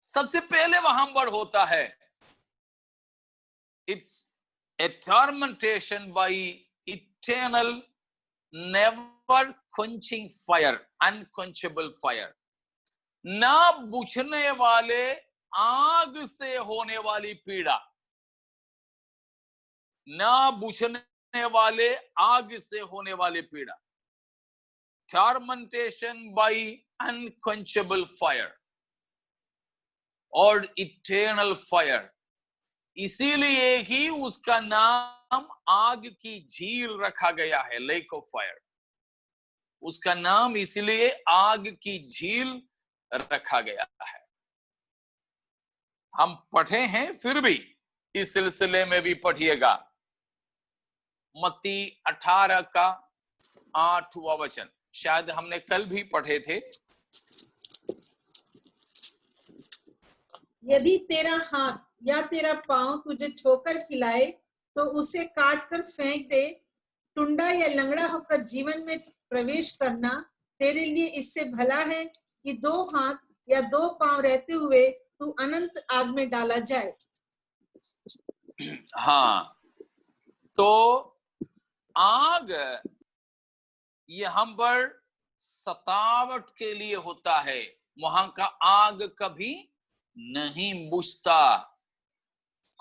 सबसे पहले वहां पर होता है, it's a tormentation by eternal never quenching fire, unquenchable fire. ना बुझने वाले आग से होने वाली पीड़ा, ना बुझने वाले आग से होने वाली पीड़ा, टॉर्मेंटेशन बाय अनक्वेंचेबल फायर और इटर्नल फायर। इसीलिए ही उसका नाम आग की झील रखा गया है, लेक ऑफ फायर। उसका नाम इसलिए आग की झील रखा गया है। हम पढ़े हैं, फिर भी इस सिलसिले में भी पढ़िएगा। मत्ती 18 का 8वां वचन, शायद हमने कल भी पढ़े थे। यदि तेरा हाथ या तेरा पांव तुझे ठोकर खिलाए तो उसे काट कर फेंक दे। टुंडा या लंगड़ा होकर जीवन में प्रवेश करना तेरे लिए इससे भला है कि 2 हाथ या 2 पांव रहते हुए तू अनंत आग में डाला जाए। हाँ, तो आग यहाँ पर सतावट के लिए होता है। वहां का आग कभी नहीं बुझता।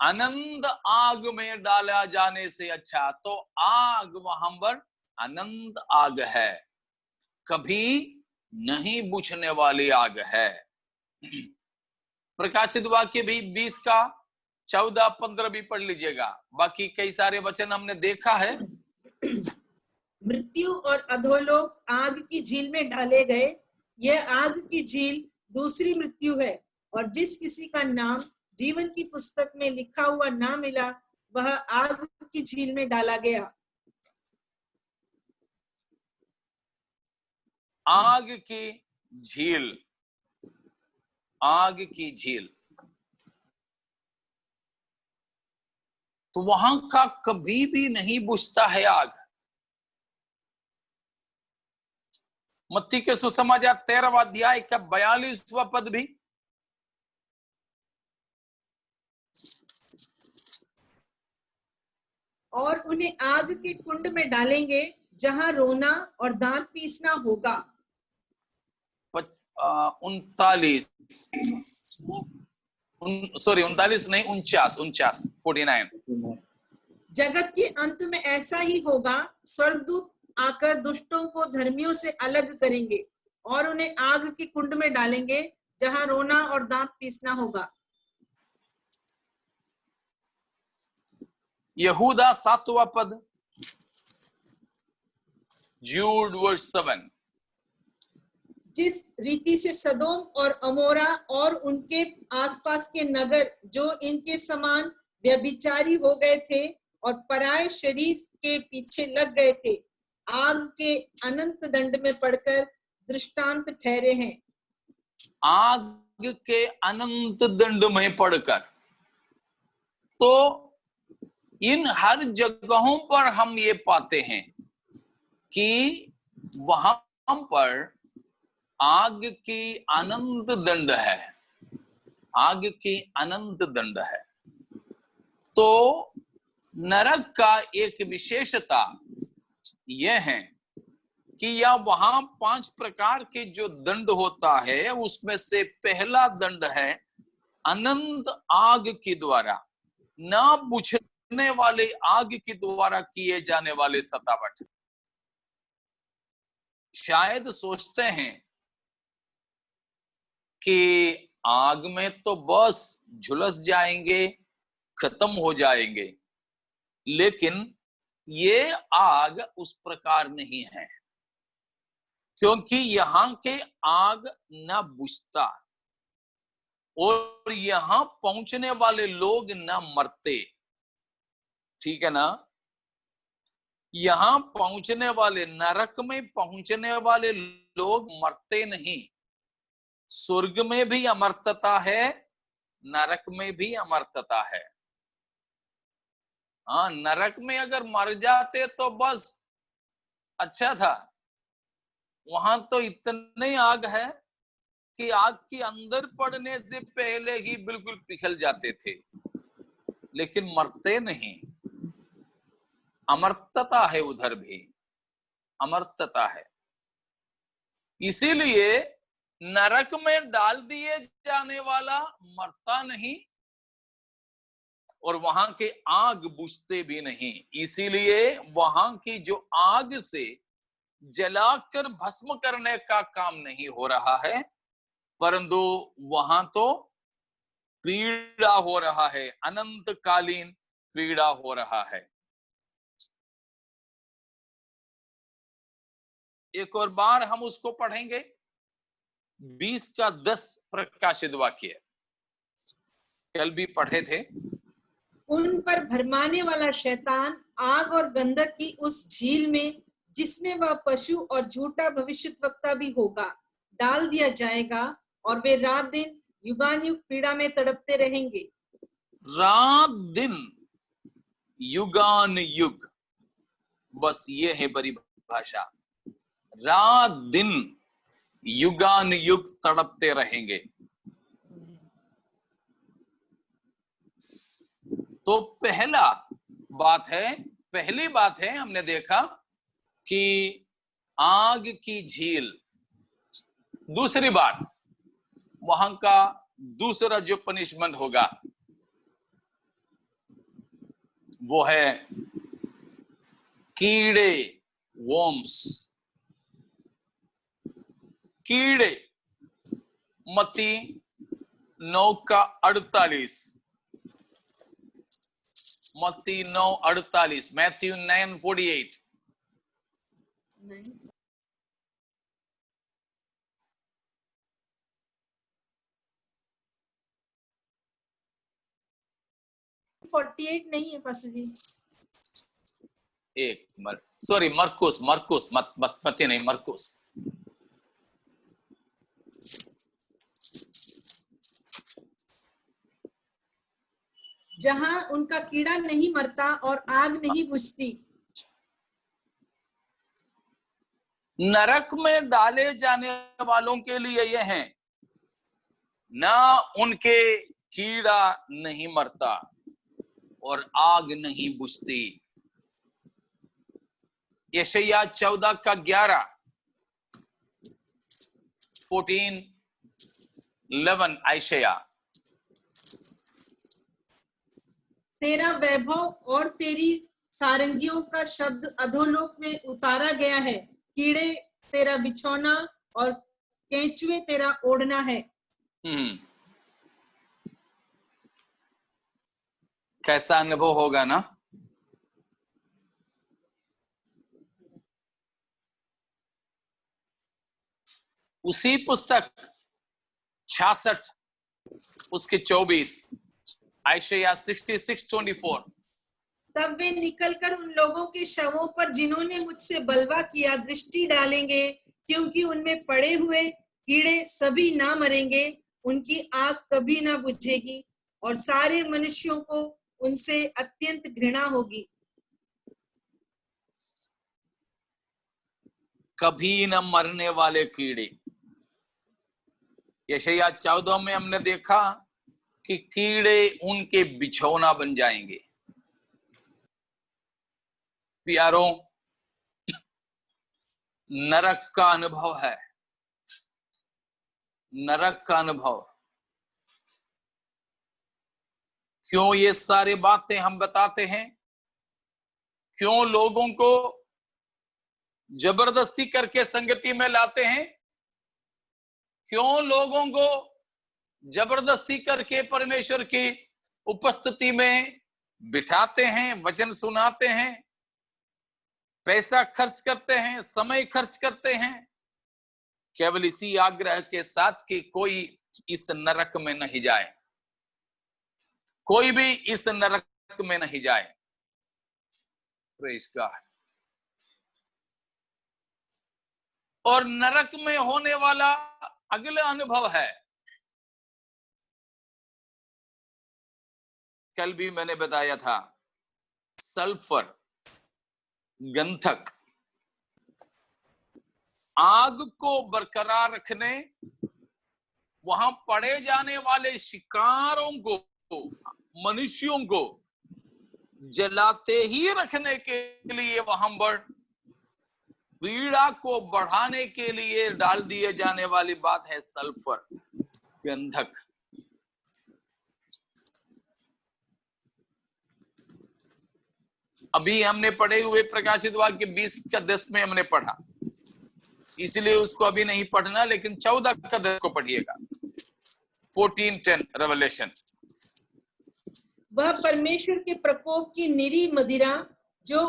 अनंत आग में डाला जाने से अच्छा तो आग वहां पर अनंत आग है, कभी नहीं बुझने वाली आग है। प्रकाशित वाक्य भी 20 का 14-15 भी पढ़ लीजिएगा, बाकी कई सारे वचन हमने देखा है। मृत्यु और अधोलोक आग की झील में डाले गए। यह आग की झील दूसरी मृत्यु है, और जिस किसी का नाम जीवन की पुस्तक में लिखा हुआ ना मिला, वह आग की झील में डाला गया। आग की झील, आग की झील, तो वहां का कभी भी नहीं बुझता है आग। मत्ती के सुसमाचार 13वां अध्याय का 42वां पद भी, और उन्हें आग के कुंड में डालेंगे, जहां रोना और दांत पीसना होगा। 39 नहीं, 49 जगत के अंत में ऐसा ही होगा। स्वर्गदूत आकर दुष्टों को धर्मियों से अलग करेंगे और उन्हें आग के कुंड में डालेंगे, जहां रोना और दांत पीसना होगा। यहूदा 7वां पद, जूड वर्स 7। जिस रीति से सदोम और अमोरा और उनके आसपास के नगर जो इनके समान व्यभिचारी हो गए थे और पराये शरीर के पीछे लग गए थे, आग के अनंत दंड में पड़कर दृष्टांत ठहरे हैं। आग के अनंत दंड में पड़कर, तो इन हर जगहों पर हम ये पाते हैं कि वहां पर आग की अनंत दंड है, आग की अनंत दंड है। तो नरक का एक विशेषता यह है कि यह वहां 5 प्रकार के जो दंड होता है, उसमें से पहला दंड है अनंत आग के द्वारा, ना बुझने वाले आग के द्वारा किए जाने वाले सतावट। शायद सोचते हैं कि आग में तो बस झुलस जाएंगे, खत्म हो जाएंगे, लेकिन ये आग उस प्रकार नहीं है, क्योंकि यहां के आग न बुझता और यहां पहुंचने वाले लोग न मरते। ठीक है ना? यहां पहुंचने वाले, नरक में पहुंचने वाले लोग मरते नहीं। स्वर्ग में भी अमरतता है, नरक में भी अमरतता है। हाँ, नरक में अगर मर जाते तो बस अच्छा था, वहां तो इतनी आग है कि आग के अंदर पड़ने से पहले ही बिल्कुल पिघल जाते थे, लेकिन मरते नहीं। अमरतता है, उधर भी अमरतता है। इसीलिए नरक में डाल दिए जाने वाला मरता नहीं और वहां के आग बुझते भी नहीं। इसीलिए वहां की जो आग से जलाकर भस्म करने का काम नहीं हो रहा है, परंतु वहां तो पीड़ा हो रहा है, अनंतकालीन पीड़ा हो रहा है। एक और बार हम उसको पढ़ेंगे, 20 का 10 प्रकाशित वाक्य, कल भी पढ़े थे। उन पर भरमाने वाला शैतान आग और गंधक की उस झील में, जिसमें वह पशु और झूठा भविष्यद्वक्ता भी होगा, डाल दिया जाएगा, और वे रात दिन युगानुयुग पीड़ा में तड़पते रहेंगे। रात दिन युगान युग, बस ये है बड़ी भाषा। रात दिन युगान युग तड़पते रहेंगे। तो पहली बात है हमने देखा कि आग की झील। दूसरी बात, वहां का दूसरा जो पनिशमेंट होगा वो है कीड़े, वॉर्म्स, कीड़े। मत्ती 9 का 48, मत्ती 9:48, मैथ्यू 9:48। नहीं, 48 नहीं है पास्टर जी। सॉरी, मरकुस, मत्ती नहीं, मरकुस। जहां उनका कीड़ा नहीं मरता और आग नहीं बुझती। नरक में डाले जाने वालों के लिए यह है, ना उनके कीड़ा नहीं मरता और आग नहीं बुझती। यशायाह 14:11, 14:11 यशायाह। तेरा वैभव और तेरी सारंगियों का शब्द अधोलोक में उतारा गया है। कीड़े तेरा बिछौना और केंचुए तेरा ओढ़ना है। कैसा अनुभव होगा ना। उसी पुस्तक 66 उसके 24, यशायाह 66:24। तब वे निकलकर उन लोगों के शवों पर जिन्होंने मुझसे बलवा किया दृष्टि डालेंगे, क्योंकि उनमें पड़े हुए कीड़े सभी ना मरेंगे, उनकी आग कभी ना बुझेगी और सारे मनुष्यों को उनसे अत्यंत घृणा होगी। कभी न मरने वाले कीड़े। यशायाह 14 में हमने देखा कि कीड़े उनके बिछौना बन जाएंगे। प्यारों, नरक का अनुभव है, नरक का अनुभव। क्यों ये सारी बातें हम बताते हैं? क्यों लोगों को जबरदस्ती करके संगति में लाते हैं? क्यों लोगों को जबरदस्ती करके परमेश्वर की उपस्थिति में बिठाते हैं, वचन सुनाते हैं, पैसा खर्च करते हैं, समय खर्च करते हैं? केवल इसी आग्रह के साथ कि कोई इस नरक में नहीं जाए, कोई भी इस नरक में नहीं जाए। Praise God. और नरक में होने वाला अगला अनुभव है, कल भी मैंने बताया था, सल्फर, गंधक। आग को बरकरार रखने, वहां पड़े जाने वाले शिकारों को, मनुष्यों को जलाते ही रखने के लिए वहां पर पीड़ा को बढ़ाने के लिए डाल दिए जाने वाली बात है सल्फर, गंधक। अभी हमने पढ़े हुए प्रकाशित वाक्य 20:10 में हमने पढ़ा, इसलिए उसको अभी नहीं पढ़ना, लेकिन 14:10 को पढ़िएगा। 14:10 रेवलेशन। वह परमेश्वर के प्रकोप की निरी मदिरा जो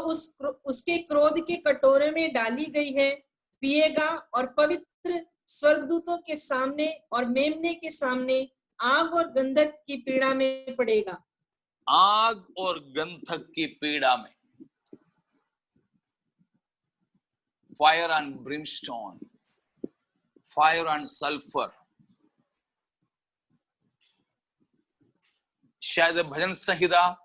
उसके क्रोध के कटोरे में डाली गई है पिएगा, और पवित्र स्वर्गदूतों के सामने और मेमने के सामने आग और गंधक की पीड़ा में पड़ेगा। आग और गंधक की पीड़ा में, fire and Brimstone, fire and sulphur. शायद भजन संहिता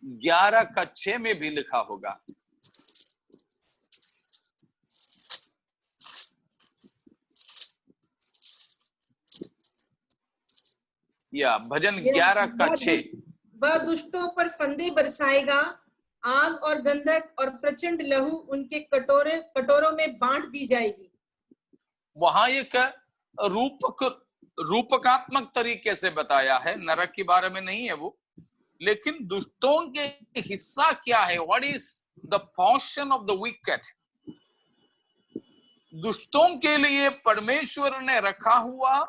11:6 में भी लिखा होगा। या भजन 11:6। वह दुष्टों पर फंदे बरसाएगा, आग और गंधक और प्रचंड लहू उनके कटोरों में बांट दी जाएगी। वहां एक रूपकात्मक तरीके से बताया है, नरक के बारे में नहीं है वो, लेकिन दुष्टों के हिस्सा क्या है? What is the portion of the wicket? दुष्टों के लिए परमेश्वर ने रखा हुआ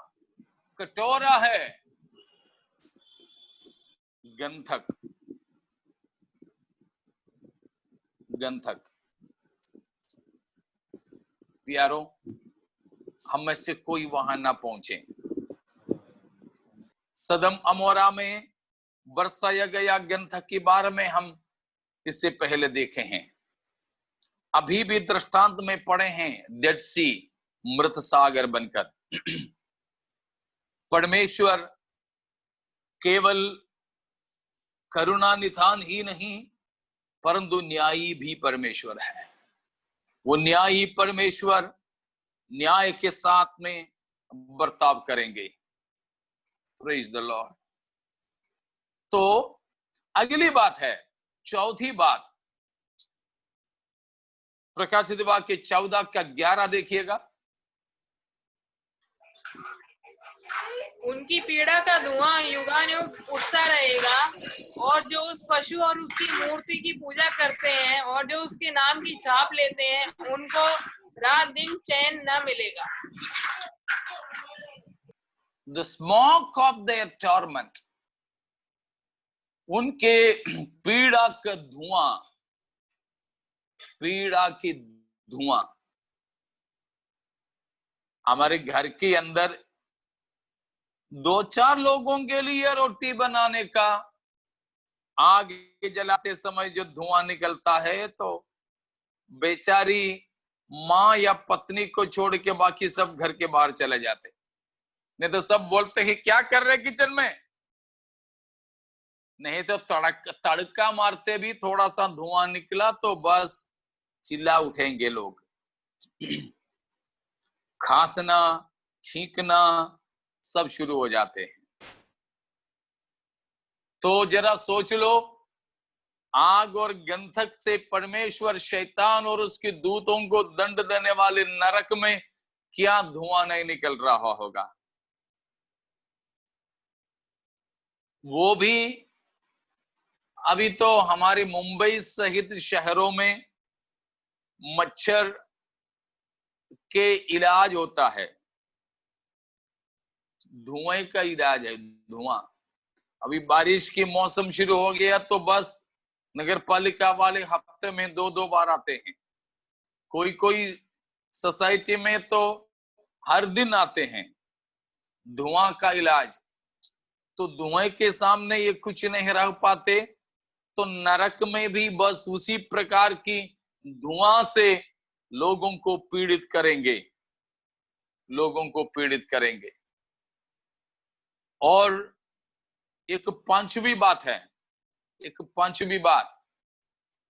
कटोरा है गंधक। गंधक। प्यारो, हम में से कोई वहां ना पहुंचे। सदम अमोरा में बरसाया गया गंधक के बारे में हम इससे पहले देखे हैं। अभी भी दृष्टांत में पढ़े हैं, डेड सी, मृत सागर बनकर। परमेश्वर केवल करुणा निधान ही नहीं, परंतु न्यायी भी परमेश्वर है। वो न्यायी परमेश्वर न्याय के साथ में बर्ताव करेंगे। Praise the Lord. तो अगली बात है, चौथी बात, प्रकाशित वाक्य 14 का 11 देखिएगा। उनकी पीड़ा का धुआं युगानुयुग उठता रहेगा, और जो उस पशु और उसकी मूर्ति की पूजा करते हैं और जो उसके नाम की छाप लेते हैं, उनको रात दिन चैन न मिलेगा। The smoke of their torment, उनके पीड़ा का धुआं, पीड़ा की धुआं। हमारे घर के अंदर 2-4 लोगों के लिए रोटी बनाने का आग जलाते समय जो धुआं निकलता है, तो बेचारी माँ या पत्नी को छोड़ के बाकी सब घर के बाहर चले जाते। नहीं तो सब बोलते हैं क्या कर रहे किचन में। नहीं तो तड़का मारते भी थोड़ा सा धुआं निकला तो बस चिल्ला उठेंगे लोग। खांसना, छींकना सब शुरू हो जाते हैं। तो जरा सोच लो, आग और गंधक से परमेश्वर शैतान और उसके दूतों को दंड देने वाले नरक में क्या धुआं नहीं निकल रहा होगा। वो भी अभी तो हमारे मुंबई सहित शहरों में मच्छर के इलाज होता है, धुएं का इलाज है, धुआं। अभी बारिश के मौसम शुरू हो गया तो बस नगर पालिका वाले हफ्ते में 2-2 बार आते हैं। कोई कोई सोसाइटी में तो हर दिन आते हैं। धुआं का इलाज। तो धुएं के सामने ये कुछ नहीं रह पाते, तो नरक में भी बस उसी प्रकार की धुआं से लोगों को पीड़ित करेंगे, लोगों को पीड़ित करेंगे। और एक पांचवी बात है, एक पांचवी बात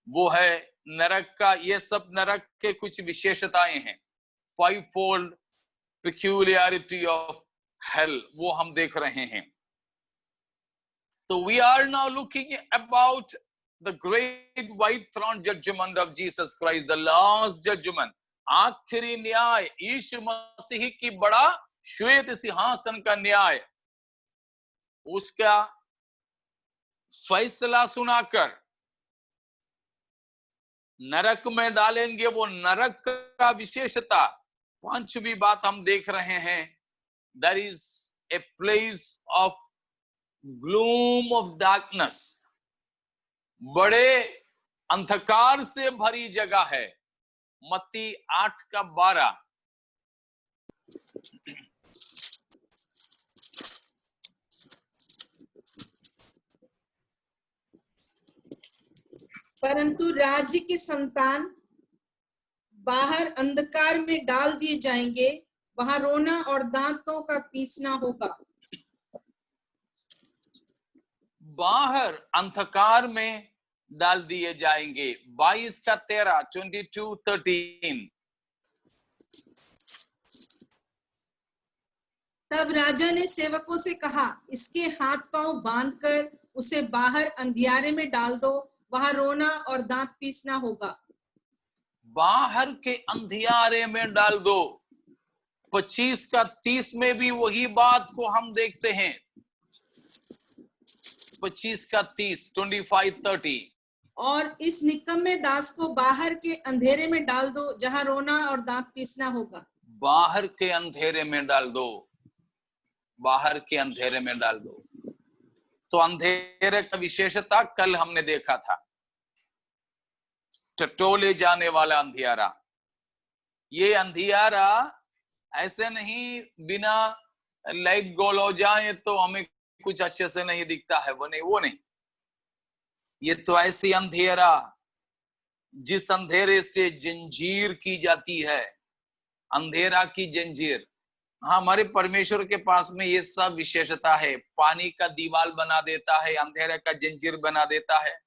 वो है नरक का, ये सब नरक के कुछ विशेषताएं हैं। 5-fold peculiarity of hell, वो हम देख रहे हैं। तो we are now looking about the great white throne judgment of Jesus Christ, the last judgment, आखिरी न्याय, यीशु मसीह की बड़ा श्वेत सिंहासन का न्याय, उसका फैसला सुनाकर नरक में डालेंगे। वो नरक का विशेषता, पांचवी बात हम देख रहे हैं, there is a place of gloom of darkness, बड़े अंधकार से भरी जगह है। मत्ती 8 का 12। परंतु राज्य के संतान बाहर अंधकार में डाल दिए जाएंगे, वहां रोना और दांतों का पीसना होगा। बाहर अंधकार में डाल दिए जाएंगे। 22 का 13, 22:13। तब राजा ने सेवकों से कहा, इसके हाथ पांव बांधकर उसे बाहर अंधियारे में डाल दो, वहां रोना और दांत पीसना होगा। बाहर के अंधियारे में डाल दो। 25 का 30 में भी वही बात को हम देखते हैं। 25 का 30, 25:30। और इस निकम्मे दास को बाहर के अंधेरे में डाल दो, जहां रोना और दांत पीसना होगा। बाहर के अंधेरे में डाल दो, बाहर के अंधेरे में डाल दो। तो अंधेरे का विशेषता कल हमने देखा था। टटोले जाने वाला अंधियारा। ये अंधियारा ऐसे नहीं बिना लाइट गोल हो जाए तो हमें कुछ अच्छे से नहीं दिखता है, वो नहीं। ये तो ऐसी अंधेरा जिस अंधेरे से जंजीर की जाती है, अंधेरा की जंजीर। हाँ, हमारे परमेश्वर के पास में ये सब विशेषता है। पानी का दीवार बना देता है, अंधेरे का जंजीर बना देता है।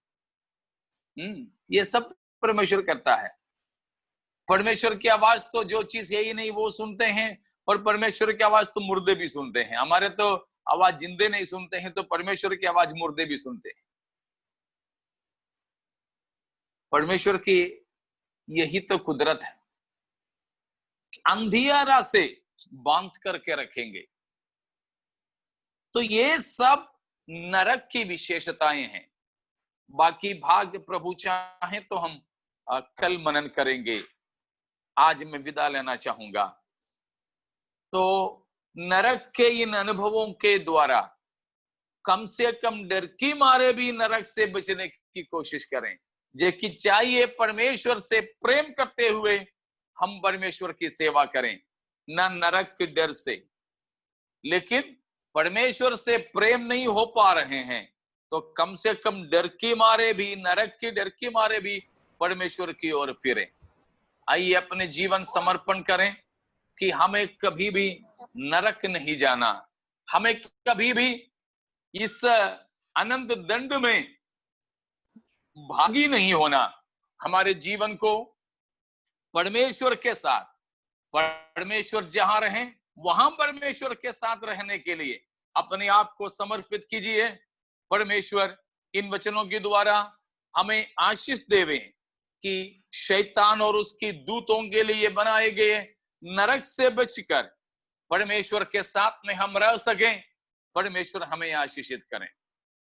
ये सब परमेश्वर करता है। परमेश्वर की आवाज तो जो चीज है ही नहीं वो सुनते हैं, और परमेश्वर की आवाज तो मुर्दे भी सुनते हैं। हमारे तो आवाज जिंदे नहीं सुनते हैं, तो परमेश्वर की आवाज मुर्दे भी सुनते हैं। परमेश्वर की यही तो कुदरत है, अंधियारा से बांध करके रखेंगे। तो ये सब नरक की विशेषताएं हैं। बाकी भाग प्रभु चाहे तो हम कल मनन करेंगे। आज मैं विदा लेना चाहूंगा। तो नरक के इन अनुभवों के द्वारा कम से कम डर की मारे भी नरक से बचने की कोशिश करें। जे कि चाहिए परमेश्वर से प्रेम करते हुए हम परमेश्वर की सेवा करें, न नरक के डर से। लेकिन परमेश्वर से प्रेम नहीं हो पा रहे हैं तो कम से कम डर की मारे भी, नरक के डर की मारे भी परमेश्वर की ओर फिरें। आइए अपने जीवन समर्पण करें कि हमें कभी भी नरक नहीं जाना, हमें कभी भी इस अनंत दंड में भागी नहीं होना। हमारे जीवन को परमेश्वर के साथ, परमेश्वर जहां रहें वहां परमेश्वर के साथ रहने के लिए अपने आप को समर्पित कीजिए। परमेश्वर इन वचनों के द्वारा हमें आशीष देवे कि शैतान और उसकी दूतों के लिए बनाए गए नरक से बचकर परमेश्वर के साथ में हम रह सकें। परमेश्वर हमें आशीषित करें।